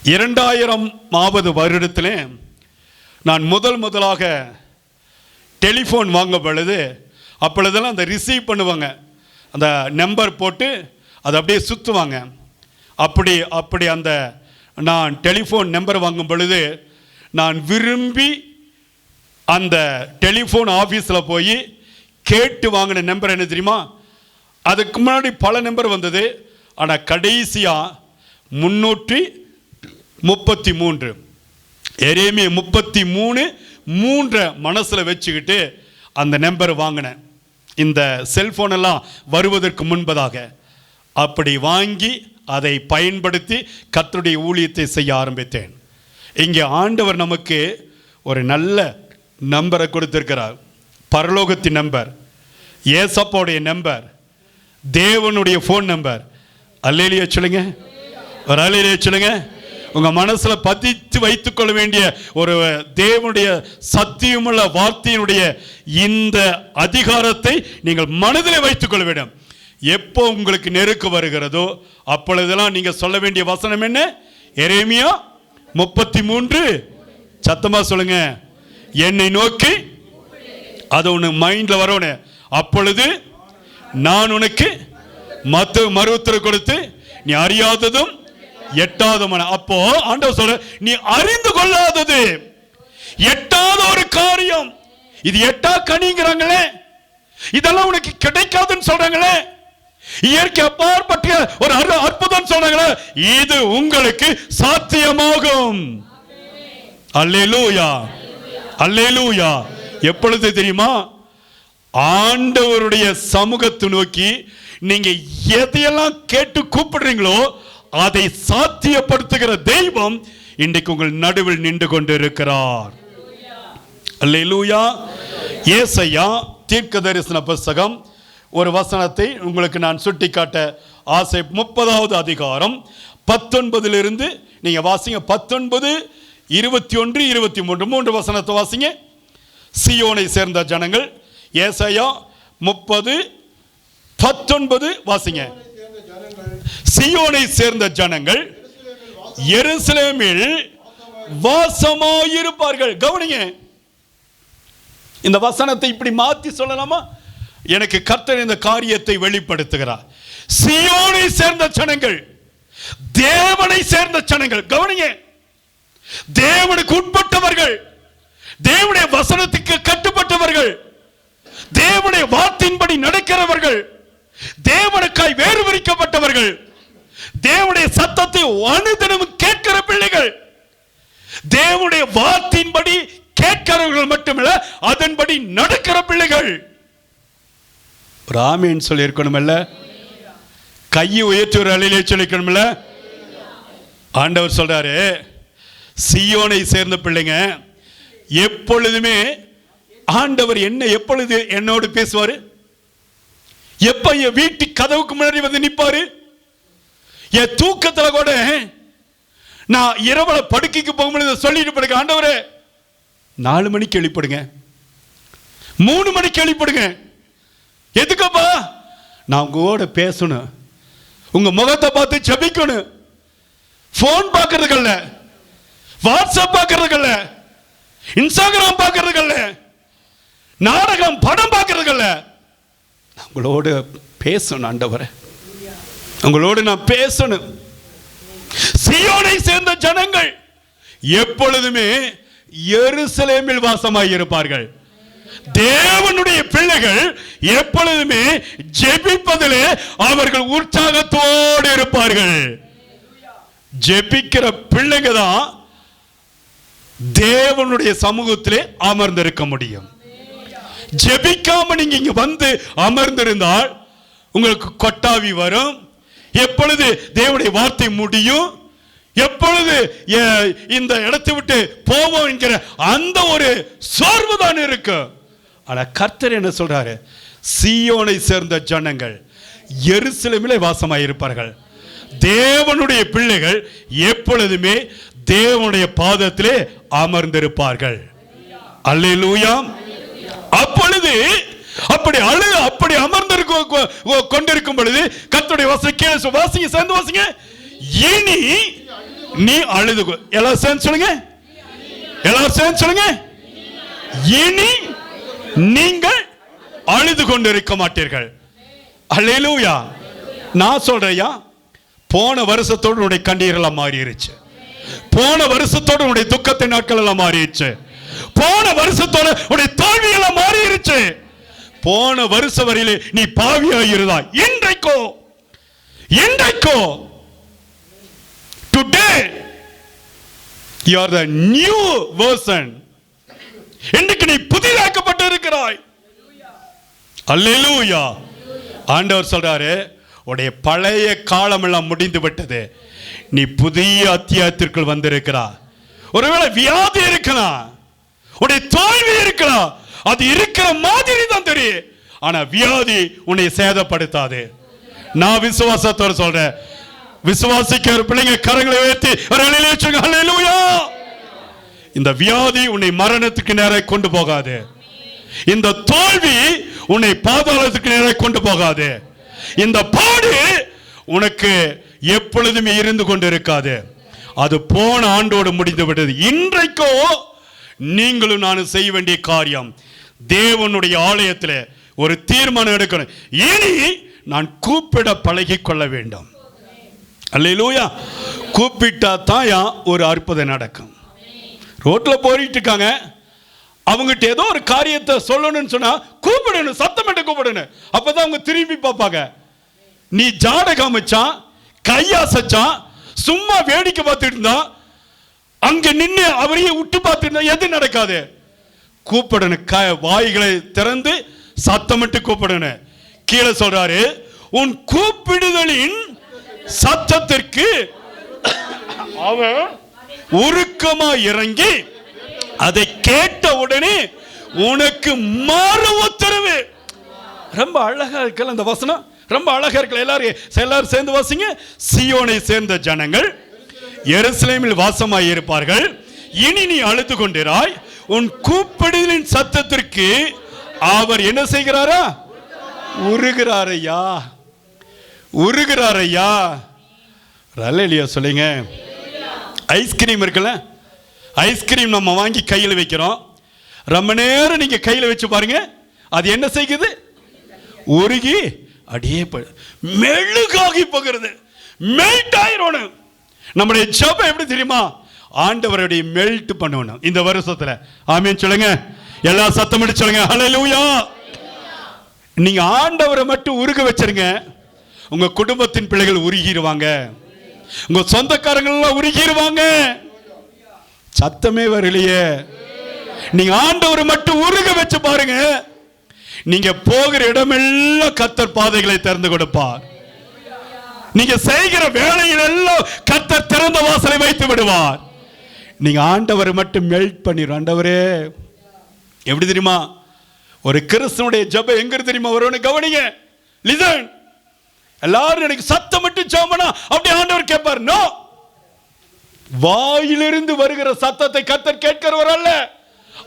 2000வது வருடத்திலே நான் முதலாக டெலிஃபோன் வாங்க பொழுது, அப்பொழுதெல்லாம் அந்த ரிசீவ் பண்ணுவாங்க, அந்த நம்பர் போட்டு அதை அப்படியே சுற்றுவாங்க. அப்படி அந்த நான் டெலிஃபோன் நம்பர் வாங்கும் பொழுது நான் விரும்பி அந்த டெலிஃபோன் ஆஃபீஸில் போய் கேட்டு வாங்கின நம்பர் என்ன தெரியுமா? அதுக்கு முன்னாடி பல நம்பர் வந்தது, ஆனால் கடைசியாக 333 எரேமியா 33:3 மனசில் வச்சுக்கிட்டு அந்த நம்பர் வாங்கினேன். இந்த செல்ஃபோனெல்லாம் வருவதற்கு முன்பதாக அப்படி வாங்கி அதை பயன்படுத்தி கர்த்தருடைய ஊழியத்தை செய்ய ஆரம்பித்தேன். இங்கே ஆண்டவர் நமக்கு ஒரு நல்ல நம்பரை கொடுத்திருக்கிறார். பரலோகத்தின் நம்பர், ஏசப்பாவுடைய நம்பர், தேவனுடைய ஃபோன் நம்பர். அல்லேலூயா சொல்லுங்க, ஒரு அல்லேலூயா சொல்லுங்க. உங்க மனசுல பதித்து வைத்துக் கொள்ள வேண்டிய ஒரு தேவனுடைய சத்தியமுள்ள வார்த்தையினுடைய இந்த அதிகாரத்தை நீங்கள் மனதிலே வைத்துக் கொள்ள வேண்டும். எப்போ உங்களுக்கு நெருக்கம் வருகிறதோ அப்பொழுதெல்லாம் நீங்க சொல்ல வேண்டிய வசனம் என்ன? எரேமியா 33, சத்தமா சொல்லுங்க, என்னை நோக்கி. அது உனக்கு மைண்ட்ல வரணும். அப்பொழுது நான் உனக்கு மறு உத்தரவு கொடுத்து நீ அறியாததும் எட்டாவதுமான. அப்போ ஆண்டவர் சொல்ற, நீ அறிந்து கொள்ளாதது எட்டாத ஒரு காரியம். இது எட்டா கனிங்கிறாங்களே, இதெல்லாம் உனக்கு கிடைக்காதுன்னு சொல்றாங்களே, இயற்கை அப்பாற்பட்ட ஒரு அற்புதம் சொல்றாங்களே, இது உங்களுக்கு சாத்தியமாகும். அல்லேலூயா, அல்லேலூயா. எப்பொழுது தெரியுமா? ஆண்டவருடைய சமூகத்தை நோக்கி நீங்க எதையெல்லாம் கேட்டு கூப்பிடுறீங்களோ அதை சாத்தியப்படுத்துகிற தெய்வம் இன்றைக்கு உங்கள் நடுவில் நின்று கொண்டிருக்கிறார். அல்லேலூயா. ஏசாயா தீர்க்க தரிசன புத்தகம் ஒரு வசனத்தை உங்களுக்கு நான் சுட்டிக்காட்ட ஆசை. 30வது அதிகாரம் 19 நீங்க வாசிங்க. 19, 21, 23 3 வசனத்தை வாசிங்க. சியோனை சேர்ந்த ஜனங்கள். ஏசாயா 30, 19 வாசிங்க. சியோனை சேர்ந்த ஜனங்கள் எருசலேமில் வாசமாயிருப்பார்கள். கவனிங்க, இந்த வசனத்தை இப்படி மாத்தி சொல்லலாமா? எனக்கு கர்த்தர் இந்த காரியத்தை வெளிப்படுத்துகிறார். சியோனை சேர்ந்த ஜனங்கள், தேவனை சேர்ந்த ஜனங்கள். கவனிங்க, தேவனுக்கு உட்பட்டவர்கள், தேவனுடைய வசனத்துக்கு கட்டுப்பட்டவர்கள், தேவனுடைய வார்த்தையின்படி நடக்கிறவர்கள், தேவனுக்காய் வேறு விரிக்கப்பட்டவர்கள், தேவனுடைய சத்தத்தை அனுதினமும் கேட்கிற பிள்ளைகள், தேவனுடைய வார்த்தையின்படி கேட்கிறவர்கள் மட்டுமல்ல அதன்படி நடக்கிற பிள்ளைகள். ஒரு ஆமீன் சொல்லி இருக்கணுமல்ல? கையை உயர்த்தி ஒரு அலையிலே சொல்லிக்கணும்ல. ஆண்டவர் சொல்றாரு, சீயோனை சேர்ந்த பிள்ளைங்க எப்பொழுதுமே ஆண்டவர் என்ன எப்பொழுது என்னோடு பேசுவாரு? எப்ப என் வீட்டு கதவுக்கு முன்னாடி வந்து நிப்பாரு? என் தூக்கத்துல கூட நான் இரவுல படுக்கைக்கு போகும்போது சொல்லிட்டு படுக்க, ஆண்டவரே 4 மணிக்கு எழுப்பிடுங்க, 3 மணிக்கு எழுப்பிடுங்க. எதுக்கப்பா? நான் உங்களோட பேசணும், உங்க முகத்தை பார்த்து ஜெபிக்கணும். போன் பார்க்கறதுக்கல்ல, வாட்ஸ்அப் பார்க்கறதுக்கல்ல, இன்ஸ்டாகிராம் பார்க்கறதுக்கல்ல, நாடகம் படம் பார்க்கறதுக்கல்ல, உங்களோட பேசணும் ஆண்டவரே, உங்களோடு நான் பேசணும். சீயோனை சேர்ந்த ஜனங்கள் எப்பொழுதுமே எருசலேமில் வாசமாய் இருப்பார்கள். தேவனுடைய பிள்ளைகள் எப்பொழுதுமே ஜெபிப்பதிலே அவர்கள் உற்சாகத்தோடு இருப்பார்கள். ஜெபிக்கிற பிள்ளைங்க தான் தேவனுடைய சமூகத்திலே அமர்ந்திருக்க முடியும். ஜெபிக்காம நீங்க இங்க வந்து அமர்ந்திருந்தால் உங்களுக்கு கொட்டாவி வரும். எப்பொழுது தேவனுடைய வார்த்தை முடியும், எப்பொழுது இந்த இடத்தை விட்டு போவோம் என்கிற அந்த ஒரு சோர்வு தான் இருக்கு. ஆனா கர்த்தர் என்ன சொல்றாரு? சீயோனை சேர்ந்த ஜனங்கள் எருசலேமிலே வாசமாய் இருப்பார்கள். தேவனுடைய பிள்ளைகள் எப்பொழுதுமே தேவனுடைய பாதத்திலே அமர்ந்திருப்பார்கள். அல்லேலூயா. அப்பொழுது அப்படி கொண்டிருக்கும் பொழுது கர்த்தருடைய வாசிங்க, சேர்ந்து வாசிங்க. இனி நீ அழுது, எல்லாரும் சேர்ந்து சொல்லுங்க, எல்லாரும் சேர்ந்து சொல்லுங்க. இனி நீங்கள் அழுது கொண்டிருக்க மாட்டீர்கள். அல்லேலூயா. நான் சொல்றையா, போன வருஷத்தோடு உன்னுடைய கண்ணீர் எல்லாம் மாறிடுச்சு. போன வருஷத்தோடு உன்னுடைய துக்கத்தின் நாட்கள் எல்லாம் மாறிடுச்சு. போன வருஷத்தோட உன்னுடைய தோல்வி எல்லாம் மாறிடுச்சு. போன வருஷ வரையிலே நீ பாவியாக இருந்தாய். இன்றைக்கோ today you are the new version. இன்னைக்கு நீ புதிதாக்கப்பட்டு இருக்கிறாய். அல்லேலூயா. ஆண்டவர் சொல்றாரு, உடைய பழைய காலம் எல்லாம் முடிந்து விட்டது, நீ புதிய அத்தியாயத்திற்குள் வந்திருக்கிறாய். ஒருவேளை வியாதி இருக்கலாம், உடைய தோல்வி இருக்கலாம், அது இருக்கிற மாதிரி தான் தெரியும், ஆனா வியாதி உன்னை சேதப்படுத்தாது. நான் விசுவாசத்தோட சொல்றேன், விசுவாசிக்கிற பிள்ளைங்க கரங்களை உயர்த்தி அல்லேலூயா. இந்த வியாதி உன்னை மரணத்துக்கு நேராக கொண்டு போகாது. இந்த தோல்வி உன்னை பாதாளத்துக்கு நேராக கொண்டு போகாது. இந்த பாடு உனக்கு எப்பொழுதுமே இருந்து கொண்டிருக்காது. அது போன ஆண்டோடு முடிந்து விட்டது. இன்றைக்கோ நீங்களும் நானும் செய்ய வேண்டிய காரியம், தேவனுடைய ஆலயத்தில் ஒரு தீர்மானம் எடுக்கணும். இனி நான் கூப்பிட பழகி கொள்ள வேண்டும். அல்லேலூயா. கூப்பிட்டா தான் ஒரு அற்புதம் நடக்கும். ரோட்ல போயிட்டு இருக்காங்க, அவங்ககிட்ட ஏதோ ஒரு காரியத்தை சொல்லணும்னு சொன்னா கூப்பிடணும், சத்தமிட்டு கூப்பிடணும். அப்பதான் அவங்க திரும்பி பார்ப்பாங்க. நீ ஜாடகம் வச்சான், கையாசச்சான், சும்மா வேடிக்கை பார்த்துட்டு இருந்தா, அங்க நின்று அவரையே விட்டு பார்த்துட்டு இருந்தா எது நடக்காது. கூப்பிடணும், வாய்களை திறந்து சத்தமிட்டு கூப்பிடணும். கீழே சொல்றாரு, உன் கூப்பிடுதலின் சத்தத்திற்கு அவன் உருக்கமா இறங்கி அதை கேட்ட உடனே உனக்கு மாறு உத்தரவு. ரொம்ப அழகா இருக்கல அந்த வசனம், ரொம்ப அழகா இருக்கல. எல்லாரும் சேர்ந்து வாசிங்க. சீயோனை சேர்ந்த ஜனங்கள் எருசலேமில் வாசமாய் இருப்பார்கள். இனி நீ அழுது கொண்டிராய், உன் கூப்பிடுதலின் சத்தத்திற்கு அவர் என்ன செய்கிறாரா? உருகிறாரையா, உருகிறாரையா. அல்லேலூயா சொல்லுங்க. ஐஸ்கிரீம் இருக்குல்ல, ஐஸ்கிரீம் நம்ம வாங்கி கையில் வைக்கிறோம். ரொம்ப நேரம் நீங்க கையில் வச்சு பாருங்க, அது என்ன செய்யுது? உருகி அடியே மெழுகாகி போகிறது, மெல்ட் ஆயிரும். நம்முடைய ஜெபம் எப்படி தெரியுமா? ஆண்டவருடைய மெல்ட் பண்ணணும் இந்த வருஷத்துல. ஆமென் சொல்லுங்க, எல்லா சத்தமிட்டு சொல்லுங்க ஹல்லேலூயா. நீங்க ஆண்டவரை மட்டும் உருக வச்சிருங்க, உங்க குடும்பத்தின் பிள்ளைகள் உருகிடுவாங்க, உங்க சொந்தக்காரங்க எல்லாம் உருகிடுவாங்க. சத்தமே வரலையே. நீங்க ஆண்டவரை மட்டும் உருக வச்சு பாருங்க, நீங்க போகிற இடமெல்லாம் கர்த்தர் பாதைகளை திறந்து கொடுப்பார். நீங்க செய்கிற வேலையில் எல்லாம் கர்த்தர் திறந்த வாசலை வைத்து விடுவார். நீங்க ஆண்டவர் மட்டும் மெல்ட் பண்ணிடும். ஆண்டவரே, எப்படி தெரியுமா ஒரு கிறிஸ்தனுடைய ஜெபம் எங்க தெரியுமா வரும்னு கவனிங்க. லிசன். எல்லாரும் எனக்கு சத்தம் மட்டும் ஜெபம்னா அப்படி ஆண்டவர் கேட்பார்? நோ. வாயிலிருந்து வருகிற சத்தத்தை கர்த்தர் கேட்கிறவர் அல்ல.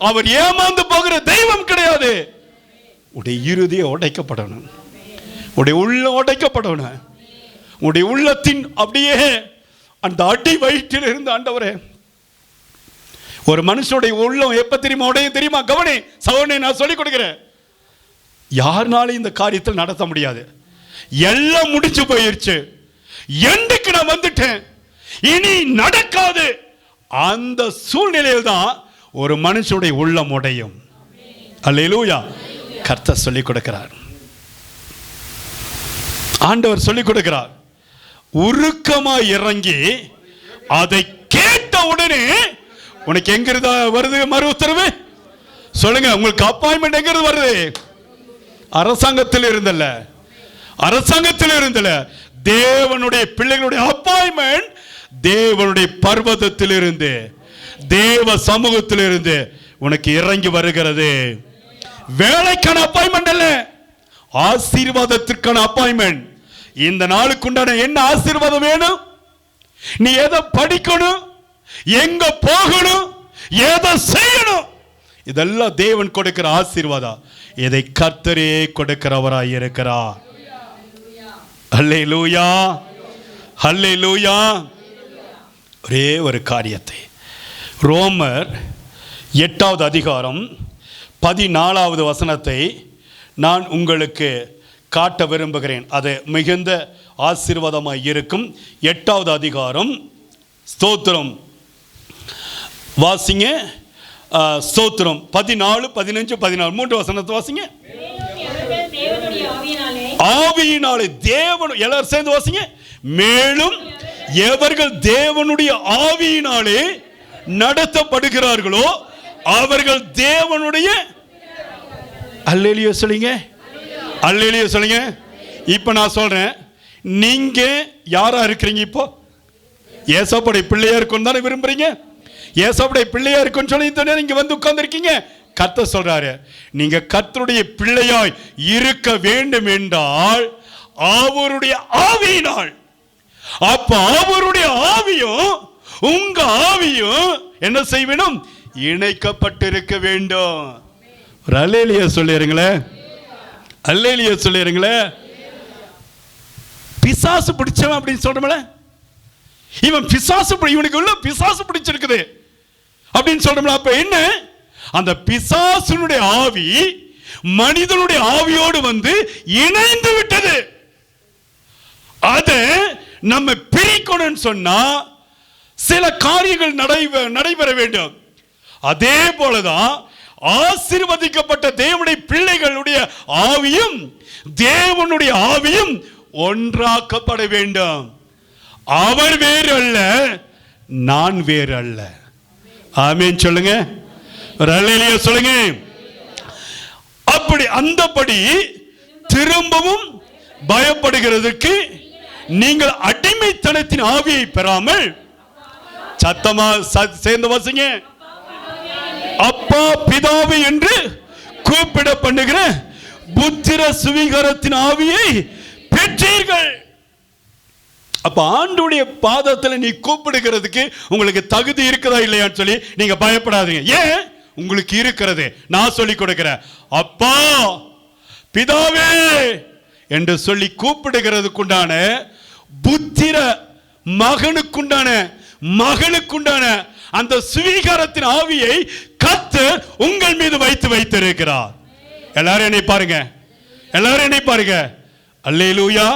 அவர் ஏமாந்து போகிற தெய்வம் கிடையாது. உடைய இருதய உடைக்கப்படணும், உடைய உள்ளம் உடைக்கப்படணும். உடைய உள்ளத்தின் அப்படியே அந்த அடி வயிற்றில் இருந்து ஆண்டவரே, ஒரு மனுஷனுடைய உள்ளம் எப்ப தெரியுமா உடையும் தெரியுமா? கவனி சகோதரனே, நான் சொல்லிக் கொடுக்கிறேன். யாருனாலும் இந்த காரியத்தில் நடத்த முடியாது. எல்லாம் முடிஞ்சு போயிருச்சு, எண்டுக்கு நான் வந்துட்டேன், இனி நடக்காது. அந்த சூழ்நிலையில் தான் ஒரு மனுஷனுடைய உள்ளம் உடையும். அல்லேலூயா. கர்த்தர் சொல்லிக் கொடுக்கிறார், ஆண்டவர் சொல்லிக் கொடுக்கிறார். உருக்கமாய் இறங்கி அதை கேட்ட உடனே உனக்கு எங்க இருந்தா வருது மறு உத்தரவு? சொல்லுங்க, உங்களுக்கு அப்பாயின்மெண்ட் எங்க இருந்து வருது? அரசாங்கத்தில் இருந்தல்ல, அரசாங்கத்தில் இருந்தல்ல, தேவனுடைய பிள்ளைகளுடைய அப்பாயின்மெண்ட் தேவனுடைய பர்வதத்தில் இருந்து, தேவ சமூகத்தில் இருந்து உனக்கு இறங்கி வருகிறது. வேலைக்கான அப்பாயின்மெண்ட் அல்ல, ஆசீர்வாதத்திற்கான அப்பாயின்மெண்ட். இந்த நாளுக்குண்டான என்ன ஆசீர்வாதம் வேணும்? நீ எதை படிக்கணும், எங்க போகணும், எதை செய்யணும், இதெல்லாம் தேவன் கொடுக்கிற ஆசீர்வாதம். இதை கர்த்தரே கொடுக்கிறவராய் இருக்கிறார். அல்லேலூயா, அல்லேலூயா. ஒரே ஒரு காரியத்தை ரோமர் 8வது அதிகாரம் 14வது வசனத்தை நான் உங்களுக்கு காட்ட விரும்புகிறேன். அது மிகுந்த ஆசீர்வாதமாய் இருக்கும். 8வது அதிகாரம், ஸ்தோத்திரம், வாசிங்க. ஸ்தோத்திரம் 14, 15, 14 3 வசனத்தை வாசிங்க. ஆவியினாலே தேவன், எல்லாரும் சேர்ந்து வாசிங்க. மேலும் எவர்கள் தேவனுடைய ஆவியினாலே நடத்தப்படுகிறார்களோ அவர்கள் தேவனுடைய, அல்லேலூயா சொல்லுங்க, அல்லேலூயா சொல்லுங்க. இப்ப நான் சொல்றேன், நீங்க யாரா இருக்கிறீங்க? இப்போ ஏசப்பாவுடைய பிள்ளையா இருக்குன்னு தானே விரும்புறீங்க? ஏசப்பாவுடைய பிள்ளையா இருக்குன்னு சொல்லி நீங்க வந்து உட்கார்ந்து இருக்கீங்க. கர்த்தர் சொல்றாரு, நீங்க கர்த்தருடைய பிள்ளையாய் இருக்க வேண்டும் என்றால் அவருடைய ஆவியினால், அப்ப அவருடைய ஆவியும் உங்க ஆவியும் என்ன செய்ய வேண்டும்? இணைக்கப்பட்டிருக்க வேண்டும். அல்லேலூயா சொல்லிருங்களே, அல்லேலூயா சொல்லிருங்களே. பிசாசு பிடிச்சவன் அப்படின்னு சொல்றோம்ல, இவன் பிசாசு, இவனுக்கு உள்ள பிசாசு பிடிச்சிருக்குது அப்படின்னு சொல்றோம்ல. அப்ப என்ன? அந்த பிசாசுனுடைய ஆவி மனிதனுடைய ஆவியோடு வந்து இணைந்து விட்டது. அதை நம்ம பிரிக்கணும்னு சொன்னா சில காரியங்கள் நடைபெற வேண்டும். அதே போலதான் ஆசீர்வதிக்கப்பட்ட தேவனுடைய பிள்ளைகளுடைய ஆவியும் தேவனுடைய ஆவியும் ஒன்றாக்கப்பட வேண்டும். அவர் வேறு அல்ல, நான் வேறு அல்ல. ஆமென் சொல்லுங்க, அல்லேலூயா சொல்லுங்க. அப்படி அந்தபடி திரும்பவும் பயப்படுகிறதுக்கு நீங்கள் அடிமைத்தனத்தின் ஆவியை பெறாமல், சத்தமா சேர்ந்து வாசிங்க, அப்பா பிதாவே என்று கூப்பிட பண்ணுகிற புத்திர சுவீகாரத்தின் ஆவியை பெற்றீர்கள். அப்ப ஆண்டுடைய பாதத்தில் நீ கூப்பிடுகிறதுக்கு உங்களுக்கு தகுதி இருக்குதா இல்லையான்னு சொல்லி நீங்க பயப்படாதீங்க. ஏன்? உங்களுக்கு இருக்கிறது. நான் சொல்லி கொடுக்கிறேன், அப்பா பிதாவே என்று சொல்லி கூப்பிடுகிறதுக்குண்டான புத்திர மகனுக்குண்டான மகளுக்குண்டான அந்த சுவீகாரத்தின் ஆவியை கர்த்தர் உங்கள் மீது வைத்திருக்கிறார். எல்லாரும் என்னை பாருங்க, எல்லாரும் என்னை பாருங்க. அல்லேலூயா.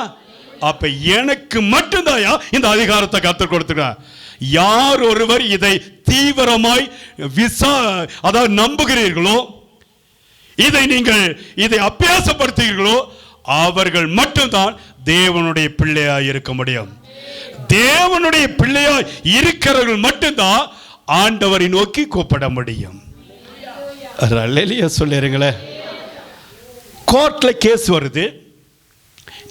அப்ப எனக்கு மட்டும்தாயா இந்த அதிகாரத்தை கர்த்தர் கொடுத்துக்கிறார். யார் ஒருவர் இதை தீவிரமாய் அதாவது நம்புகிறீர்களோ, இதை அபியாசப்படுத்துகிறீர்களோ அவர்கள் மட்டும்தான் தேவனுடைய பிள்ளையாய் இருக்க முடியும். தேவனுடைய பிள்ளையாய் இருக்கிறவர்கள் மட்டும்தான் ஆண்டவரை நோக்கி கூப்பிட முடியும். அல்லேலூயா சொல்லிருங்களே. கோர்ட்ல கேஸ் வருது,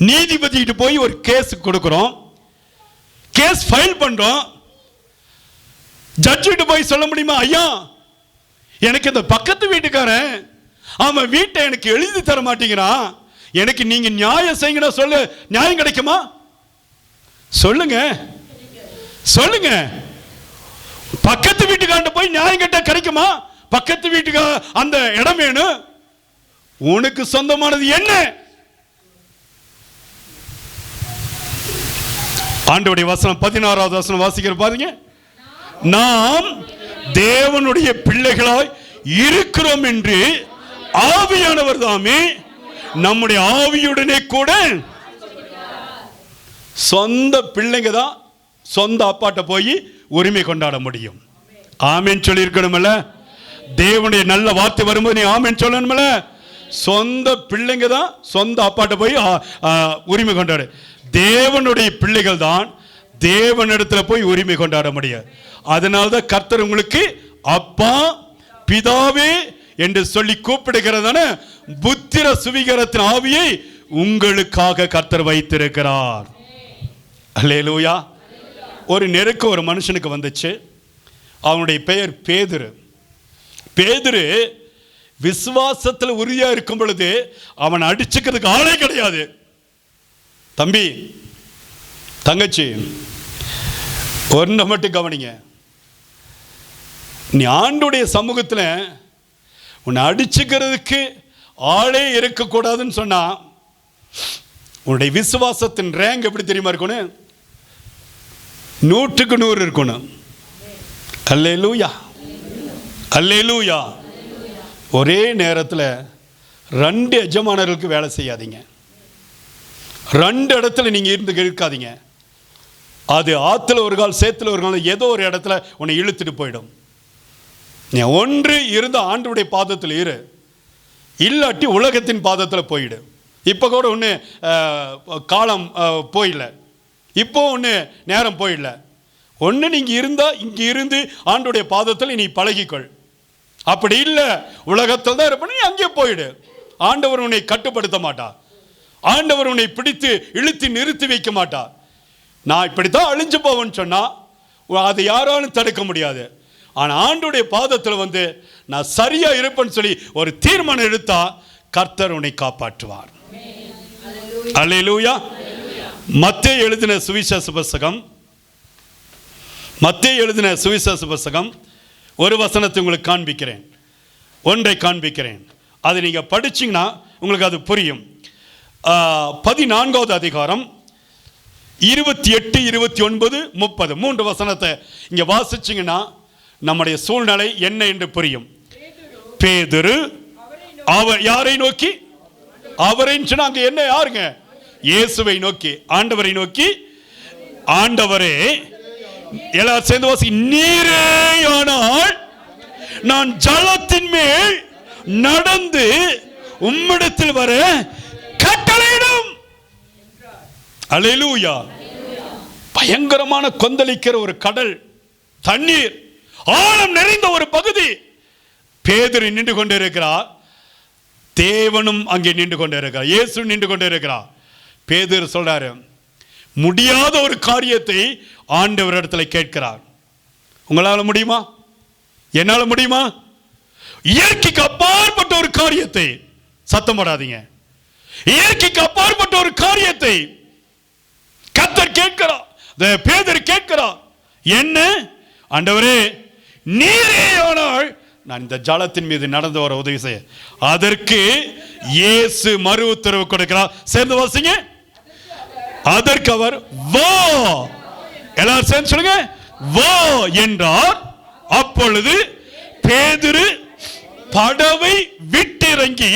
நீதிபதிகிட்ட போய் ஒரு கேஸ் கொடுக்கிறோம், கேஸ் ஃபைல் பண்றோம். ஜட்ஜிட்ட போய் சொல்ல முடியுமா, ஐயா எனக்கு இந்த பக்கத்து வீட்டுக்காரன் அவன் வீட்டை எனக்கு எழுதி தர மாட்டேங்கிறான், எனக்கு நீங்க நியாயம் செய்யுங்க, சொல்லு, நியாயம் கிடைக்குமா? சொல்லுங்க சொல்லுங்க. பக்கத்து வீட்டுக்காரன் போய் நியாயம் கேட்டா கிடைக்குமா? பக்கத்து வீட்டுக்கு அந்த இடம் வேணும், உனக்கு சொந்தமானது என்ன? ஆண்டவருடைய வசனம் 16வது வசனம் வாசிக்கிற பாருங்க. நாம் தேவனுடைய பிள்ளைகளாய் இருக்கிறோம் என்று ஆவியானவர் தாமே நம்முடைய ஆவியுடனே கூட. சொந்த பிள்ளைங்க தான் சொந்த அப்பாட்ட போய் உரிமை கொண்டாட முடியும். ஆமென் சொல்லி இருக்கணும்ல. தேவனுடைய நல்ல வார்த்தை வரும்போது நீ ஆமென் சொல்லணும்ல. சொந்த பிள்ளைங்க தான் சொந்த அப்பாட்ட போய் உரிமை கொண்டாடு. தேவனுடைய பிள்ளைகள் தான் தேவனிடத்துல போய் உரிமை கொண்டாட முடியாது. அதனால்தான் கர்த்தர் உங்களுக்கு அப்பா பிதாவே என்று சொல்லி கூப்பிடுகிறதான புத்திர சுவிகாரத்தின் ஆவியை உங்களுக்காக கர்த்தர் வைத்திருக்கிறார். அல்லேலூயா. ஒரு நெருக்க ஒரு மனுஷனுக்கு வந்துச்சு. அவனுடைய பெயர் பேதுரு. பேதுரு விசுவாசத்தில் உறுதியா இருக்கும் பொழுது அவன் அடிச்சுக்கிறதுக்கு ஆளே கிடையாது. தம்பி தங்கச்சி, ஒன்றை மட்டும் கவனிங்க. நீ ஆண்டுடைய சமூகத்தில் உன்னை அடிச்சுக்கிறதுக்கு ஆளே இருக்கக்கூடாதுன்னு சொன்னா உன்னுடைய விசுவாசத்தின் ரேங்க் எப்படி தெரியுமா இருக்கணும்? 100க்கு 100 இருக்கணும். அல்லேலூயா அல்லேலூயா. ஒரே நேரத்தில் 2 எஜமானர்களுக்கு வேலை செய்யாதீங்க. 2 இடத்துல நீங்க இருந்து இருக்காதீங்க. அது ஆத்துல ஒரு கால் சேத்துல ஒரு கால் ஏதோ ஒரு இடத்துல உன்னை இழுத்துட்டு போயிடும். நீ ஒன்று இருந்த ஆண்டவருடைய பாதத்தில் இரு, இல்லாட்டி உலகத்தின் பாதத்தில் போயிடு. இப்போ கூட ஒன்று காலம் போயிடல, இப்போ ஒன்று நேரம் போயிடல. ஒன்று நீங்கள் இருந்தால் இங்கே இருந்து ஆண்டவருடைய பாதத்தில் நீ பழகிக்கொள். அப்படி இல்லை உலகத்தில் தான் இருப்ப, நீ அங்கே போயிடு. ஆண்டவர் உன்னை கட்டுப்படுத்த மாட்டார். ஆண்டவர் உன்னை பிடித்து இழுத்து நிறுத்தி வைக்க மாட்டார். நான் இப்படித்தான் அழிஞ்சு போவேன்னு சொன்னால் அதை யாராலும் தடுக்க முடியாது. ஆனால் ஆண்டவருடைய பாதத்தில் வந்து நான் சரியா இருப்பேன்னு சொல்லி ஒரு தீர்மானம் எடுத்தா கர்த்தர் உன்னை காப்பாற்றுவார். அல்லேலூயா. மத்தேயு எழுதின சுவிசேஷ புத்தகம், மத்தேயு எழுதின சுவிசேஷ புத்தகம் ஒரு வசனத்தை உங்களுக்கு காண்பிக்கிறேன், ஒன்றை காண்பிக்கிறேன். அதை நீங்கள் படிச்சிங்கன்னா உங்களுக்கு அது புரியும். 14வது அதிகாரம் 28, 29, 30 3 வசனத்தை இங்கே வாசிச்சிங்கன்னா நம்முடைய சூழ்நிலை என்ன என்று புரியும். பேதுரு அவர் யாரை நோக்கி, அவரை சொன்னா அங்க என்ன யாருங்க? இயேசுவை நோக்கி, ஆண்டவரை நோக்கி, ஆண்டவரே எல்லாரும் சேர்ந்து வாசி, நீரேயானால் நான் ஜலத்தின் மேல் நடந்து உம்மிடத்தில் வர கட்டளையிடும். அல்லேலூயா. பயங்கரமான கொந்தளிக்கிற ஒரு கடல், தண்ணீர் ஆழம் நிறைந்த ஒரு பகுதி. பேதுரு நின்று கொண்டு இருக்கிறார், தேவனும் அங்கே நின்று கொண்டு இருக்கிறார், இயேசு நின்று கொண்டு இருக்கிறார். பேதுரு சொல்றாரு, முடியாத ஒரு காரியத்தை ஆண்டவர் இடத்துல கேட்கிறார். உங்களால முடியுமா? என்னால முடியுமா? இயற்கைக்கு அப்பாற்பட்ட ஒரு காரியத்தை, சத்தம் போடாதீங்க, இயற்கைக்கு அப்பாற்பட்ட ஒரு காரியத்தை கர்த்தர் கேட்கிறார். பேதுரு கேட்கிறார், என்ன ஆண்டவரே, நீரேயானால் நான் இந்த ஜலத்தின் மீது நடந்து வர உதவி செய்ய. அதற்கு இயேசு மறு உத்தரவு கொடுக்கிறார். சேர்ந்து வாசிங்க. அதற்கு அவர் வா, எல்லாரும் சேர்ந்து சொல்லுங்க, வா என்றார். அப்பொழுது பேதுரு படவை விட்டிறங்கி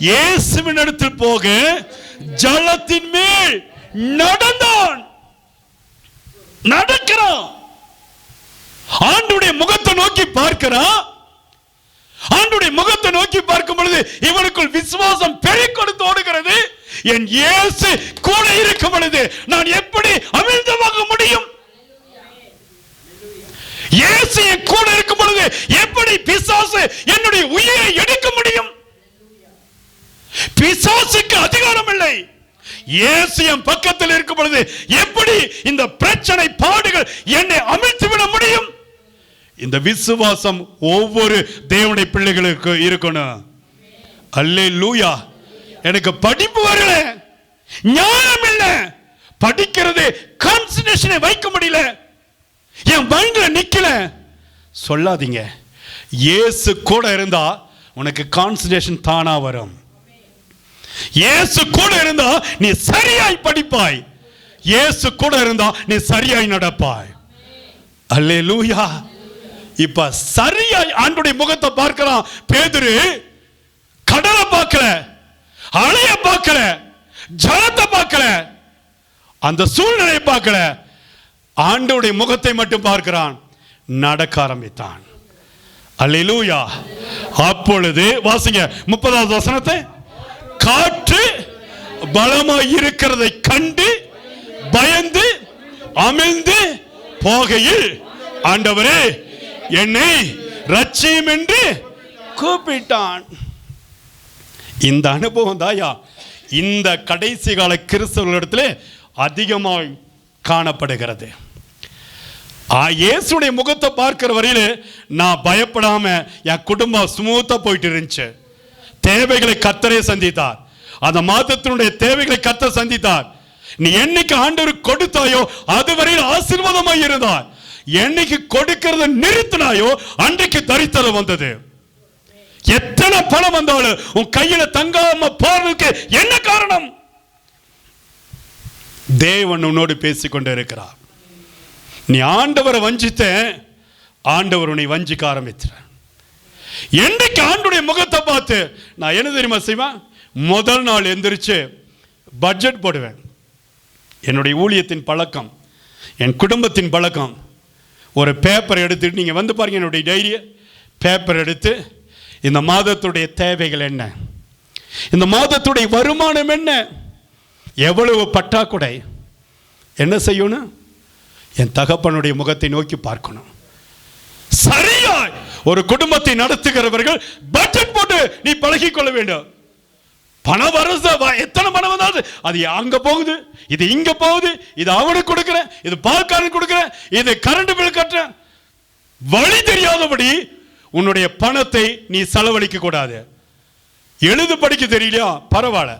இயேசுவின் இடத்தில் போக ஜலத்தின் மேல் நடந்தான். நடக்கிறான், ஆண்டுடைய முகத்தை நோக்கி பார்க்கிறான். ஆண்டுடைய முகத்தை நோக்கி பார்க்கும் பொழுது இவனுக்குள் விசுவாசம் பெருக்கெடுத்து ஓடுகிறது. என் இயேசு கூட இருக்கும் பொழுது நான் எப்படி அமிழ்தமாக முடியும்? இயேசு என் கூட இருக்கும் பொழுது எப்படி பிசாசு என்னுடைய உயிரை எடுக்க முடியும்? பிசாசுக்கு அதிகாரம் இல்லை, இயேசு என் பக்கத்தில் இருக்கும் பொழுது எப்படி இந்த பிரச்சனை பாடுகள் என்னை அமிழ்த்து விட முடியும்? இந்த விசுவாசம் ஒவ்வொரு தேவனுடைய பிள்ளைகளுக்கு இருக்கணும். அல்லேலூயா. எனக்கு படிப்பு வரல, ஞானம் இல்ல, படிக்கிறது கான்சன்ட்ரேஷனை வைக்க முடியல, என் மைண்ட்ல நிக்கல, சொல்லாதீங்க. இயேசு கூட இருந்தா உனக்கு கான்சன்ட்ரேஷன் தானா வரும். இயேசு கூட இருந்தா நீ சரியாய் படிப்பாய். இயேசு கூட இருந்தா நீ சரியாய் நடப்பாய். அல்லேலூயா. இப்ப சரியாய் ஆண்டவருடைய முகத்தை பார்க்கிறான் பேதுரு. கடலை பார்க்கல, அலைய பார்க்கல, ஜலத்தை பார்க்கல, அந்த சூழ்நிலையை பார்க்கல, ஆண்டவருடைய முகத்தை மட்டும் பார்க்கிறான். நடக்க ஆரம்பித்தான். அல்லேலூயா. அப்பொழுது வாசிங்க 30வது வசனத்தை. காற்று பலமாய் இருக்கிறதை கண்டு பயந்து அமிழ்ந்து போகையில் ஆண்டவரே என்னை ரட்சியும் என்று கூப்பிட்டான். இந்த அனுபவம் தாயா இந்த கடைசி கால கிறிஸ்தவர்களிடத்தில் அதிகமாய் காணப்படுகிறது. இயேசுடைய முகத்தை பார்க்கிற வரையில நான் பயப்படாம என் குடும்பம் ஸ்மூத்தா போயிட்டு இருந்துச்சு. தேவைகளை கர்த்தரே சந்தித்தார். அந்த மாதத்தினுடைய தேவைகளை கர்த்தர் சந்தித்தார். நீ என்னைக்கு ஆண்டவர் கொடுத்தாயோ அதுவரையில் ஆசீர்வாதமாய் இருந்தார். என்னைக்கு கொடுக்கிறத நிறுத்தினாயோ அன்றைக்கு தரித்திரம் வந்தது. எத்தனை பணம் வந்தாலும் உன் கையில தங்காம போறதுக்கு என்ன காரணம்? தேவன் உன்னோடு பேசிக்கொண்டே இருக்கிறார். நீ ஆண்டவரை வஞ்சித்த, ஆண்டவர் உன்னை வஞ்சிக்க ஆரம்பித்த. என்னைக்கு ஆண்டுடைய முகத்தை பார்த்து நான் என்ன தெரியுமா செய்வேன்? முதல் நாள் எந்திரிச்சு பட்ஜெட் போடுவேன். என்னுடைய ஊழியத்தின் பழக்கம், என் குடும்பத்தின் பழக்கம். ஒரு பேப்பர் எடுத்துட்டு நீங்க வந்து பாருங்க, என்னுடைய டைரியை பேப்பர் எடுத்து இந்த மாதத்துடைய தேவைகள் என்ன, இந்த மாதத்துடைய வருமானம் என்ன, எவ்வளவு பட்டாக்குடை, என்ன செய்யணும்? என் தகப்பனுடைய முகத்தை நோக்கி பார்க்கணும். சரியாய் ஒரு குடும்பத்தை நடத்துகிறவர்கள் பட்ஜெட் போட்டு நீ பழகிக் கொள்ள வேண்டும். பணம் வரது, எத்தனை பணம் வந்தாது அது அங்க போகுது, இது இங்க போகுது, இது அவனுக்கு கொடுக்கிறேன், இது பால்காரன் கொடுக்கிறேன், இது கரண்ட் பில் கட்டுறேன். வழி தெரியாதபடி உன்னுடைய பணத்தை நீ செலவழிக்க கூடாது. எழுது படிக்க தெரியலையா? பரவாயில்ல,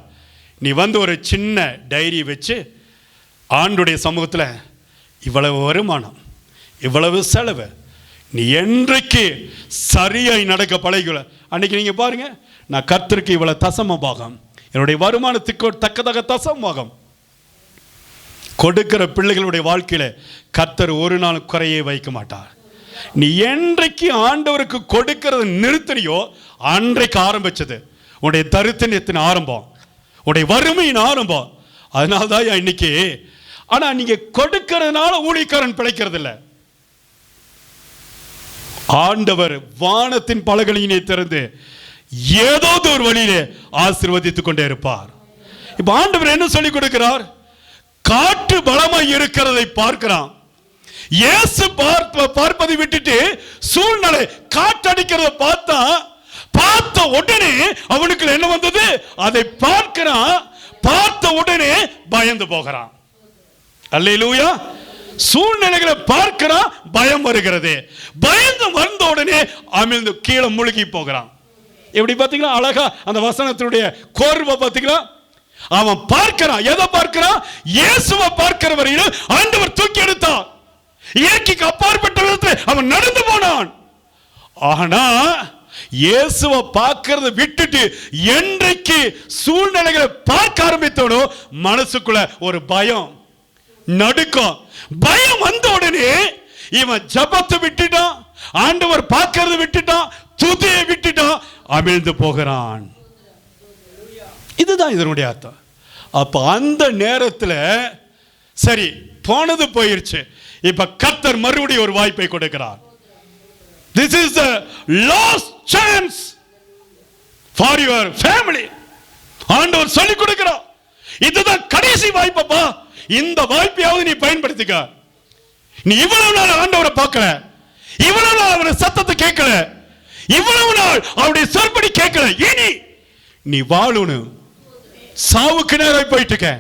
நீ வந்து ஒரு சின்ன டைரி வச்சு ஆண்டுடைய சமூகத்தில் இவ்வளவு வருமானம், இவ்வளவு செலவு, நீ என்றைக்கு சரியாய் நடக்க பழகிக்கொள்ள. அன்னைக்கு நீங்க பாருங்க, நான் கர்த்தருக்கு இவ்வளவு தசம பாகம், என்னுடைய வருமானத்துக்கு தக்கதாக தசம பாகம் கொடுக்கிற பிள்ளைகளுடைய வாழ்க்கையில கர்த்தர் ஒரு நாள் குறையே வைக்க மாட்டார். நீ என்றைக்கு ஆண்டவருக்கு கொடுக்கிறது நிறுத்தறியோ அன்றைக்கு ஆரம்பிச்சது உன்னுடைய தரித்திரத்தின் ஆரம்பம், உன்னுடைய வறுமையின் ஆரம்பம். அதனால்தான் இன்னைக்கு. ஆனா நீங்க கொடுக்கிறதுனால ஊழியக்காரன் பிழைக்கிறது இல்லை. ஆண்டவர் வானத்தின் பலகணியினை திறந்து ஏதாவது ஒரு வழியிலே ஆசீர்வதித்துக் கொண்டே இருப்பார். இப்ப ஆண்டவர் என்ன சொல்லி கொடுக்கிறார்? காற்று பலமாய் இருக்கிறதை பார்க்கிறான். இயேசு பார்ப்பதை விட்டுட்டு சூழ்நிலை காற்றடிக்கிறத பார்த்த உடனே அவனுக்கு என்ன வந்தது? அதை பார்க்கிறான். பார்த்த உடனே பயந்து போகிறான். அல்லேலூயா. சூழ்நிலைகளை பார்க்கிறான், பயம் வருகிறது. பயந்து வந்த உடனே அமிழ்ந்து கீழே முழுகி போகிறான். எப்படி பாத்தீங்களா? அழகா அந்த வசனத்தினுடைய கோர்வை பாத்தீங்களா? அவன் பார்க்கிறான். எதை பார்க்கிறான்? இயேசுவை பார்க்கிற வரையில் ஆண்டவர் தூக்கி எடுத்தார். இயற்கைக்கு அப்பாற்பட்ட விதத்தில் அவன் நடந்து போனான். ஆனா இயேசுவை பார்க்கிறத விட்டுட்டு என்றைக்கு சூழ்நிலைகளை பார்க்க ஆரம்பித்தோனோ மனசுக்குள்ள ஒரு பயம், நடுக்கம். பயம் வந்த உடனே இவன் ஜபத்தை விட்டுட்டான், ஆண்டவர் பார்க்கறத விட்டுட்டான், துதியை விட்டுட்டான், அமிழ்ந்து போகிறான். இதுதான் இதனுடைய அர்த்தம். அப்ப அந்த நேரத்தில் சரி போனது போயிருச்சு, இப்ப கர்த்தர் மறுபடியும் ஒரு வாய்ப்பை கொடுக்கிறார். This is the last chance for your family. ஆண்டவர் சொல்லி கொடுக்கிறார், இதுதான் கடைசி வாய்ப்பா, இந்த வாய்ப்பையாவது நீ பயன்படுத்திக்க. நீ இவ்வளவு நாள் ஆண்டவரை பார்க்கல, இவ்வளவு நாள் அவருடைய சத்தத்தை கேட்கல, இவ்வளவு நாள் அவருடைய சொற்படி கேட்கல. இனி நீ வாழணும். சாவுக்கு நேராய் போயிட்டு இருக்க.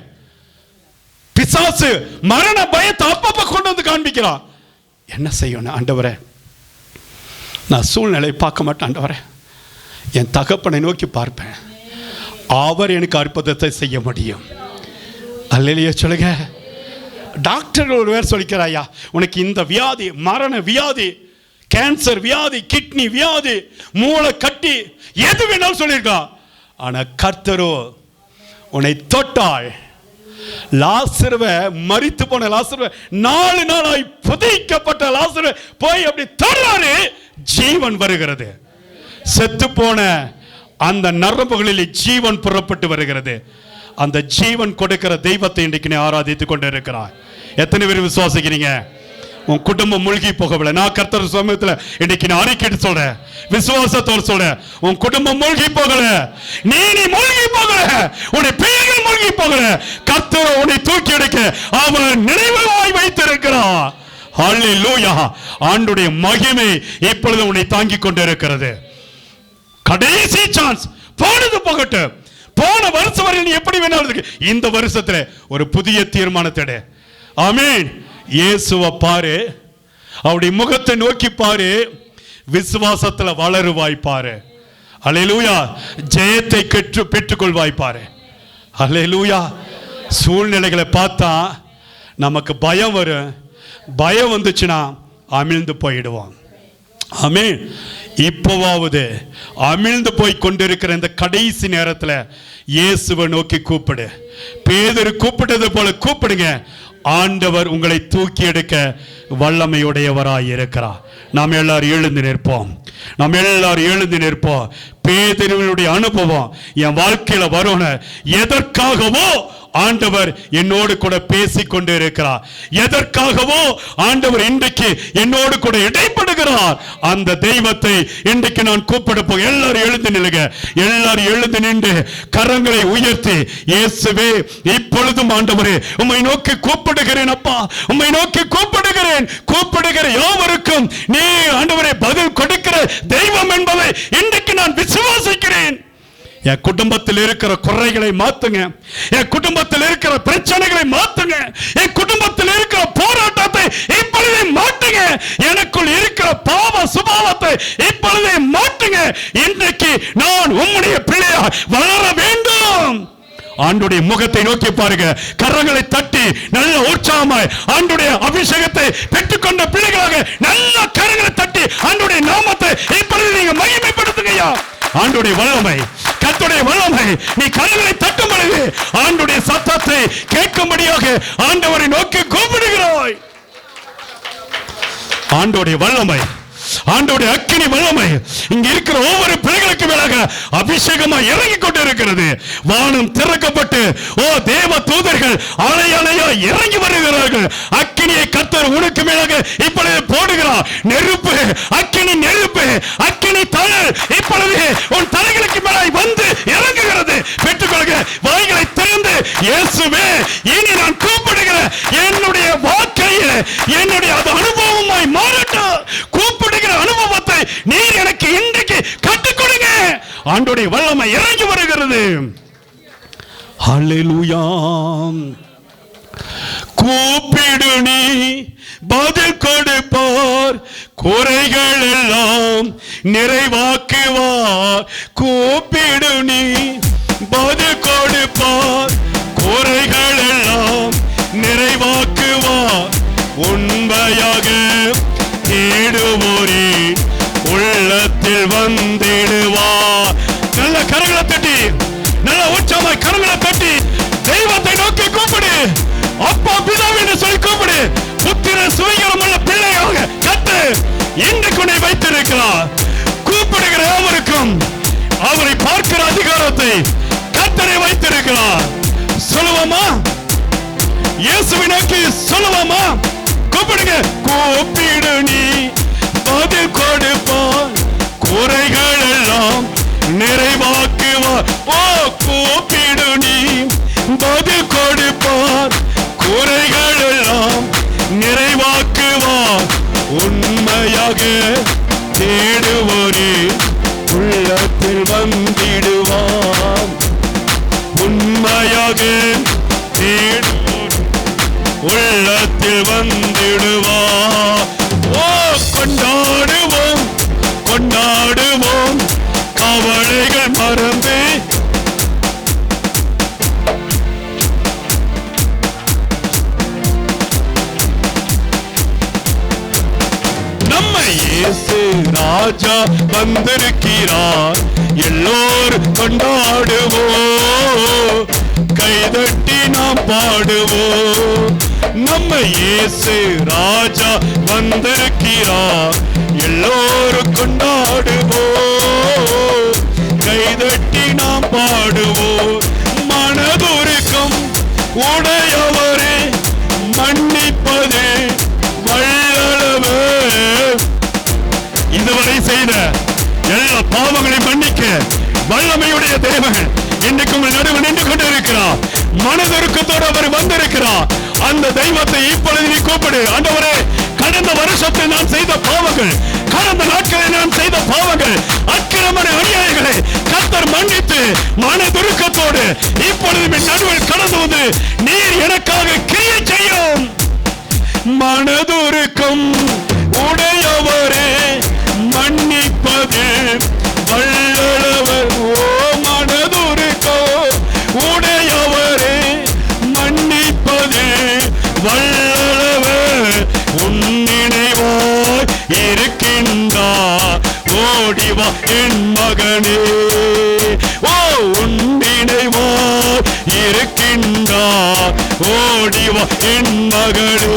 பிசாசு மரண பயத்தை அப்பப்ப கொண்டு வந்து காண்பிக்கிறான். என்ன செய்யணும் ஆண்டவரே? நான் சூழ்நிலை பார்க்க மாட்டேன் ஆண்டவரே, என் தகப்பனை நோக்கி பார்ப்பேன். அவர் எனக்கு அற்புதத்தை செய்ய முடியும். அல்லேலூயா சொல்லுங்க. டாக்டர் ஒரு பேர் சொல்லிக்கிறாயா, உனக்கு இந்த வியாதி, மரண வியாதி, கேன்சர் வியாதி, கிட்னி வியாதி, மூளை கட்டி, எது வேணாலும் சொல்லியிருக்கான். ஆனா கர்த்தரோ உன்னை தொட்டால், லாசருவை, மரித்து போன லாசருவை, 4 நாளாய் புதைக்கப்பட்ட லாசருவை போய் அப்படி தொடுறாரு, ஜீவன் வருகிறது. செத்து போன அந்த நரம்புகளில் ஜீவன் புறப்பட்டு வருகிறது. அந்த ஜீவன் கொடுக்கிற தெய்வத்தை இன்றைக்கு நீ ஆராதித்துக் கொண்டு இருக்கிறாய். எத்தனை பேர் விசுவாசிக்கிறீங்க? உன் குடும்பம் மூழ்கி போகவில்லை. நான் கர்த்தர் சமயத்தில் இன்னைக்கு நான் அறிக்கையிட்டு சொல்றேன், விசுவாசத்தோடு சொல்றேன், உன் குடும்பம் மூழ்கி போகல, நீ மூழ்கி போகல, உன்னை பிள்ளைகள் மூழ்கி போகல. கர்த்தர் உன்னை தூக்கி எடுக்க அவன் நினைவாய் வைத்திருக்கிறான். ஹல்லேலூயா. ஆண்டுடைய மகிமை இப்பொழுது உன்னை தாங்கிக் கொண்டு இருக்கிறது. கடைசி சான்ஸ், போனது போகட்டும். போன வருஷம் வரை நீ எப்படி வேணாலும் இருக்கு, இந்த வருஷத்துல ஒரு புதிய தீர்மானத்தோட ஆமென். இயேசுவை பாரு, அவருடைய முகத்தை நோக்கி பாரு, விசுவாசத்துல வளருவாய் பாரு. அல்லேலூயா. ஜெயத்தை பெற்றுக்கொள்வாய் பாரு. அல்லேலூயா. சூழ்நிலைகளை பார்த்தா நமக்கு பயம் வரும். பயம் வந்துச்சுன்னா அமிழ்ந்து போயிடுவான். ஆமென். இப்போவாவது அமிழ்ந்து போய் கொண்டிருக்கிற இந்த கடைசி நேரத்தில் இயேசுவை நோக்கி கூப்பிடு. பேதுரு கூப்பிட்டது போல கூப்பிடுங்க. ஆண்டவர் உங்களை தூக்கி எடுக்க வல்லமையுடையவராய் இருக்கிறார். நாம் எல்லாரும் எழுந்து நிற்போம். நாம் எல்லாரும் எழுந்து நிற்போம். பேதுருவினுடைய அனுபவம் என் வாழ்க்கையில வரும். எதற்காகவோ ஆண்டவர் என்னோடு கூட பேசிக் கொண்டு இருக்கிறார். எதற்காகவோ ஆண்டவர் இன்றைக்கு என்னோடு கூட இடைப்படுகிறார். அந்த தெய்வத்தை இன்றைக்கு நான் கூப்பிட போக. எல்லாரும் எழுந்து நில்லுங்க. எல்லாரும் எழுந்து நின்று கரங்களை உயர்த்தி, இயேசுவே இப்பொழுதும் ஆண்டவரே உம்மை நோக்கி கூப்பிடுகிறேன். அப்பா உம்மை நோக்கி கூப்பிடுகிறேன். கூப்பிடுகிற யாவருக்கும் நீ ஆண்டவரே பதில் கொடுக்கிற தெய்வம் என்பதை இன்றைக்கு நான் விசுவாசிக்கிறேன். என் குடும்பத்தில் இருக்கிற குறைகளை மாத்துங்க. என் குடும்பத்தில் இருக்கிற பிரச்சனைகளை மாத்துங்க. என் குடும்பத்தில் இருக்கிற போராட்டத்தை இப்பொழுதே மாட்டுங்க. எனக்குள் இருக்கிற பாவ சுபாவத்தை இப்பொழுதே மாட்டுங்க. இன்றைக்கு நான் உம்முடைய பிள்ளையா வளர வேண்டும். ஆண்டுடைய முகத்தை நோக்கி பாருங்க. கரங்களை தட்டி நல்ல உற்சாகமாய் ஆண்டுடைய அபிஷேகத்தை பெற்றுக்கொண்ட பிள்ளைகளாக நல்ல கரங்களை தட்டி ஆண்டுடைய நாமத்தை இப்பொழுது நீங்க மகிமைப்படுத்துங்கய்யா. ஆண்டுடைய வல்லமை, கர்த்தருடைய வல்லமை, நீ கரங்களை தட்டும் பொழுது ஆண்டுடைய சத்தத்தை கேட்கும்படியாக ஆண்டவரை நோக்கி கூப்பிடுகிறாய். ஆண்டோடைய வல்லமை, ஆண்டோடைய அக்கினி வல்லமை இங்க இருக்கிற ஒவ்வொரு பிள்ளைகளுக்கு மேலாக அபிஷேகமா இறங்கி கொண்டு இருக்கிறது. வானம் திறக்கப்பட்டு ஓ தேவ தூதர்கள் அலை அலையா இறங்கி வருகிறார்கள். அக்கினியை கர்த்தர் உனக்கு மேலாக இப்பொழுது போடுகிறார். நெருப்பு, அக்கினி நெருப்பு, அக்கினி தழல் இப்பொழுது உன் தலைகளுக்கு மேலாய் வந்து இறங்குகிறது. பெற்றுக்கொள்க. வாய்களை திறந்து இயேசுவே இனி நான் கூப்பிடுகிற என்னுடைய வாழ்க்கையில் என்னுடைய அனுபவமாய் மாறட்டும். கூப்பிடுகிற அனுபவத்தை நீர் எனக்கு இன்றைக்கு கற்றுக் கொடுங்க. ஆண்டோடைய வல்லமை இறங்கி வருகிறது. ஹல்லேலூயா. கூப்பிடு நீ பதில் கொடுப்பார், குறைகள் எல்லாம் நிறைவாக்குவார். கூப்பிடு நீ பதில் கொடுப்பார், குறைகள் எல்லாம் நிறைவாக்குவார். உண்மையாக தேடுவோரே உள்ளத்தில் வந்திடுவார். நல்ல கரங்களை தட்டி, நல்ல உற்சாகமாய் கரங்களை தட்டி தெய்வத்தை நோக்கி கூப்பிடு. அப்பா பிதாவே என்று சொல்லி கூப்பிடு. புத்திரன் சுயநலமுள்ள பிள்ளையாக கர்த்தர் இன்றைக்கு உன்னை வைத்திருக்கிறார். கூப்பிடுகிற எவருக்கும் அவரை பார்க்கிற அதிகாரத்தை கர்த்தரை வைத்திருக்கிறார். சொல்லுவோமா? இயேசுவை நோக்கி சொல்லுவோமா? கூப்பிடுங்க. கூப்பிடு நீ பதில் கொடுப்பார், குறைகள் எல்லாம் நிறைவாக்குவார். ஓ கூப்பிடு நீ பதில் கொடுப்பார், குறைகள் எல்லாம் நிறைவாக்குவார். உண்மையாக தேடுவோரே உள்ளத்தில் வந்திடுவார். உண்மையாக தேடுவோர் உள்ளத்தில் வந்திடுவார். ஓ கொண்டாடுவோம் கொண்டாடுவோம், கவலைகள் மறந்து நம்ம இயேசு ராஜா வந்திருக்கிறார். எல்லோரும் கொண்டாடுவோம், கைதட்டி நாம் பாடுவோம். நம்ம இயேசு ராஜா வந்திருக்கிறார். எல்லோரும் கொண்டாடுவோம், கைதட்டி நாம் பாடுவோம். மனதுருக்கம் உடையவரே, மன்னிப்பது வல்லளவு. இதுவரை செய்த எல்லா பாவங்களையும் மன்னிக்க வல்லமையுடைய தேவன் இன்றைக்கு உங்கள் நடுவில் நின்று கொண்டிருக்கிறார். மனதுருக்கத்தோடு அவர் வந்திருக்கிறார். அந்த தெய்வத்தை இப்பொழுது நீ கூப்பிடு. ஆண்டவரே, கடந்த வருஷத்தில் நான் செய்த பாவங்கள், கடந்த நாட்களில் நான் செய்த பாவங்கள், அக்கிரம அநியாயங்களை கர்த்தர் மன்னித்து மனதுருக்கத்தோடு இப்பொழுது என் நடுவில் கடந்து வந்து நீர் எனக்காக கிரியை செய்யும். மனதுருக்கம் உடையவரே, மன்னிப்பது வல்லவர். ஓ மனதுருக்கம் உடையவரே, மன்னிப்பது வல்லவர். உன்னினைவாய் இருக்கின்றார், ஓடிவா என் மகனே. ஓ உன்னினைவாய் இருக்கின்றார், ஓடிவா என் மகனே.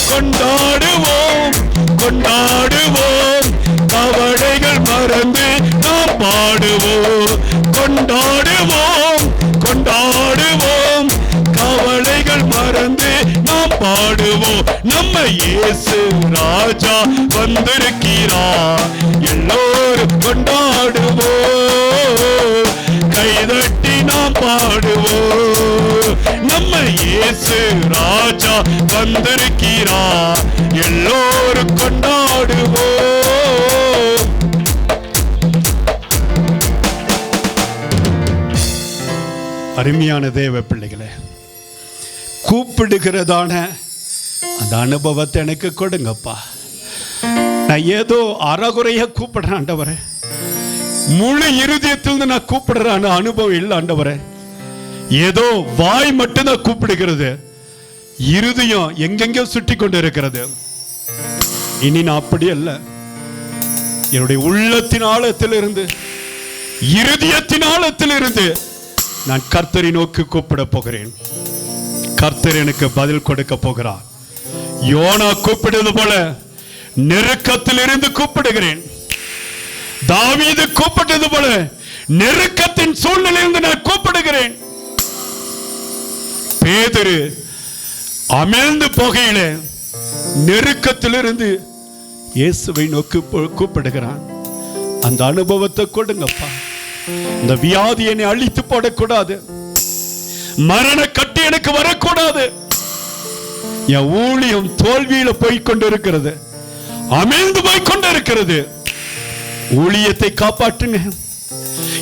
கொண்டாடுவோம் கொண்டாடுவோம், கவலைகள் மறந்து நாம் பாடுவோம். கொண்டாடுவோம் கொண்டாடுவோம், கவலைகள் மறந்து நாம் பாடுவோம். நம்ம இயேசு ராஜா வந்திருக்கிறார். எல்லோரும் கொண்டாடுவோம், கைதட்டி நாம் பாடுவோம். நம்ம இயேசு ராஜா வந்திருக்கிறார். எல்லோரும் கொண்டாடுவோம். அருமையான தேவ பிள்ளைகளே, கூப்பிடுகிறதான அந்த அனுபவத்தை எனக்கு கொடுங்கப்பா. நான் ஏதோ அறகுறையா கூப்பிடுறேன் ஆண்டவரே, முழு இருதயத்தில் நான் கூப்பிடுறேன் அனுபவம் இல்லை ஆண்டவரே. ஏதோ வாய் மட்டும்தான் கூப்பிடுகிறது, இருதயம் எங்கெங்கோ சுற்றி கொண்டு இருக்கிறது. இனி நான் அப்படி அல்ல. என்னுடைய உள்ளத்தின் ஆழத்தில் இருந்து, இருதயத்தின் ஆழத்தில் இருந்து நான் கர்த்தரை நோக்கி கூப்பிட போகிறேன். கர்த்தர் எனக்கு பதில் கொடுக்க போகிறார். யோனா கூப்பிடுவது போல நெருக்கத்தில் இருந்து கூப்பிடுகிறேன். தாவீது கூப்பிட்டது போல நெருக்கத்தின் சூழ்நிலையிலிருந்து நான் கூப்பிடுகிறேன். பேதுரு அமிழ்ந்து போகையில நெருக்கத்திலிருந்து இயேசுவை நோக்கி கூப்பிடுகிறான். அந்த அனுபவத்தை கொடுங்கப்பா. இந்த வியாதி என்னை அழித்து போடக்கூடாது, மரண கட்டி எனக்கு வரக்கூடாது. என் ஊழியம் தோல்வியில போய்கொண்டிருக்கிறது, அமிழ்ந்து போய்கொண்டிருக்கிறது. ஊழியத்தை காப்பாற்றுங்க.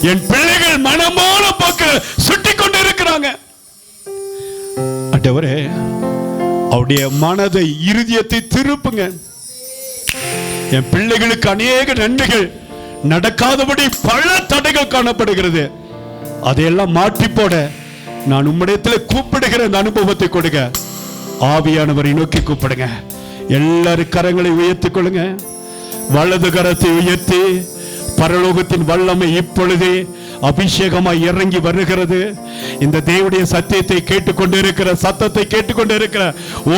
என் பிள்ளைகள் மனமோல போக்க சுட்டி கொண்டு இருக்கிறாங்க. ஆண்டவரே, அவருடைய மனதை, இருதயத்தை திருப்புங்க. என் பிள்ளைகளுக்கு அநேக நன்மைகள் நடக்காதபடி பல தடைகள் காணப்படுகிறது. அதையெல்லாம் மாற்றி போட நான் உம்மிடத்தில் கூப்பிடுகிற அந்த அனுபவத்தை கொடுங்க. ஆவியானவரை நோக்கி கூப்பிடுங்க. எல்லாரும் கரங்களை உயர்த்திக் கொள்ளுங்க. வலது கரத்தை உயர்த்தி பரலோகத்தின் வல்லமை இப்பொழுதே அபிஷேகமாய் இறங்கி வருகிறது. இந்த தேவனுடைய சத்தியத்தை கேட்டுக்கொண்டிருக்கிற, சத்தத்தை கேட்டுக்கொண்டிருக்கிற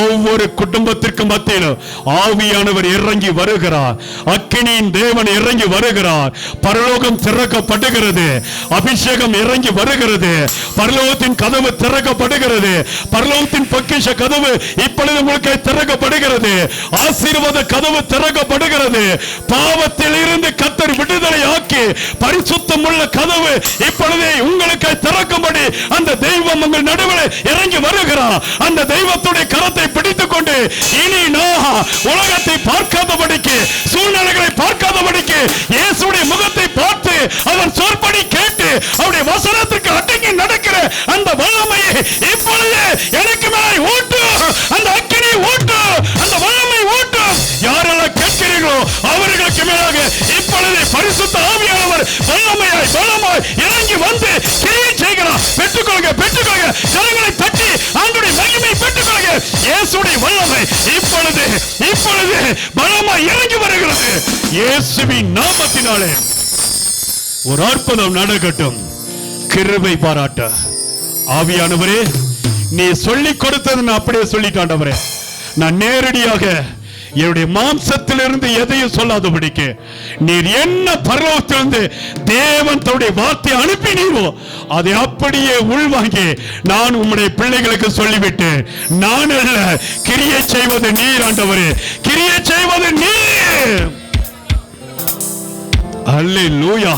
ஒவ்வொரு குடும்பத்திற்கு மத்தியிலும் ஆவியானவர் இறங்கி வருகிறார். அக்கினியின் தேவன் இறங்கி வருகிறார். பரலோகம் திறக்கப்படுகிறது, அபிஷேகம் இறங்கி வருகிறது. பரலோகத்தின் கதவு திறக்கப்படுகிறது. பரலோகத்தின் பொக்கிஷ கதவு இப்பொழுது உங்களுக்கு திறக்கப்படுகிறது. ஆசீர்வாத கதவு திறக்கப்படுகிறது. பாவத்தில் இருந்து கர்த்தர் விடுதலை ஆக்கி பரிசுத்தம் உள்ள கதவு இப்பொழுதே உங்களுக்கு திறக்கும்படி அந்த தெய்வம் உங்கள் நடுவில் இறங்கி வருகிறார். அந்த தெய்வத்துடைய கரத்தை பிடித்துக் கொண்டு இனி நான் உலகத்தை பார்க்காதபடிக்கு, சூழ்நிலைகளை பார்க்காதபடிக்கு இயேசுடைய முகத்தை பார்த்து அவர் சொற்படி கேட்டு அவருடைய வசனத்திற்கு அடங்கி நடக்கிற அந்த வல்லமையை இப்பொழுது எனக்கு மேல இருக்கிறார்களோ அவர்களுக்கு மேலாக இப்பொழுது பரிசுத்த ஆவியானவர் வல்லமையாய் பலமாய் இறங்கி வந்து கிரியை செய்கிறார். பெற்றுக்கொள்ளுங்க, பெற்றுக்கொள்ளுங்க. கரங்களை தட்டி ஆண்டவருடைய மகிமை பெற்றுக்கொள்ளுங்க. இயேசுடைய வல்லமை இப்பொழுது இப்பொழுது பலமாய் இறங்கி வருகிறது. இயேசுவின் நாமத்தினாலே ஒரு அற்புதம் நடக்கட்டும். கிருபை பாராட்ட ஆவியானவரே, நீ சொல்லிக் கொடுத்தது நான் அப்படியே சொல்லிட்டாண்டவரே. நான் நேரடியாக என்னுடைய மாம்சத்திலிருந்து எதையும் சொல்லாதபடிக்கு நீர் என்ன பரலோகத்திலிருந்து தேவன் தன்னுடைய வார்த்தை அனுப்பினீரோ அதை அப்படியே உள்வாங்கி நான் உம்முடைய பிள்ளைகளுக்கு சொல்லிவிட்டு, நான் அல்ல, கிரியை செய்வது நீர் ஆண்டவரே, கிரியை செய்வது நீர். அல்லேலூயா,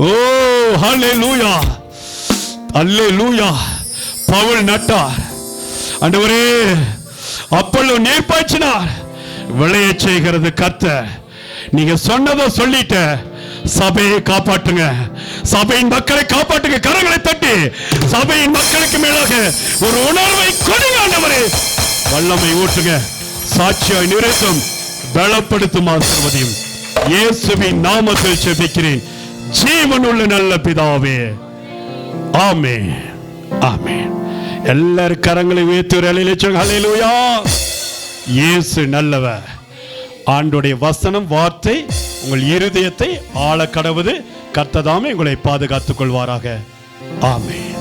ஓ அல்லேலூயா, அல்லேலூயா. பவுல் நட்டார் ஆண்டவரே, அப்பொல்லோ நீர் பாய்ச்சினார், விளைய செய்கிறது கர்த்தர். நீங்க சொன்னதை சொல்லிட்ட. சபையை காப்பாற்றுங்க, சபையின் மக்களை காப்பாற்றுங்க. கரங்களை தட்டி சபையின் மக்களுக்கு மேலாக ஒரு உணர்வை கொடுங்க ஆண்டவரே. வல்லமை ஊற்றுங்க, சாட்சியாய் நிறைத்தும் பலப்படுத்தும் ஆசீர்வதியும். இயேசுவின் நாமத்தில் ஜெபிக்கிறேன் ஜீவனுள்ள நல்ல பிதாவே, ஆமென், ஆமென். எல்லாரும் கரங்களை உயர்த்தி ஒரு ஹல்லேலூயா. இயேசு நல்லவர். ஆண்டவருடைய வசனம் வார்த்தை உங்கள் இருதயத்தை ஆள கடவுது. கர்த்தர் தாமே உங்களை பாதுகாத்துக் கொள்வாராக. ஆமென்.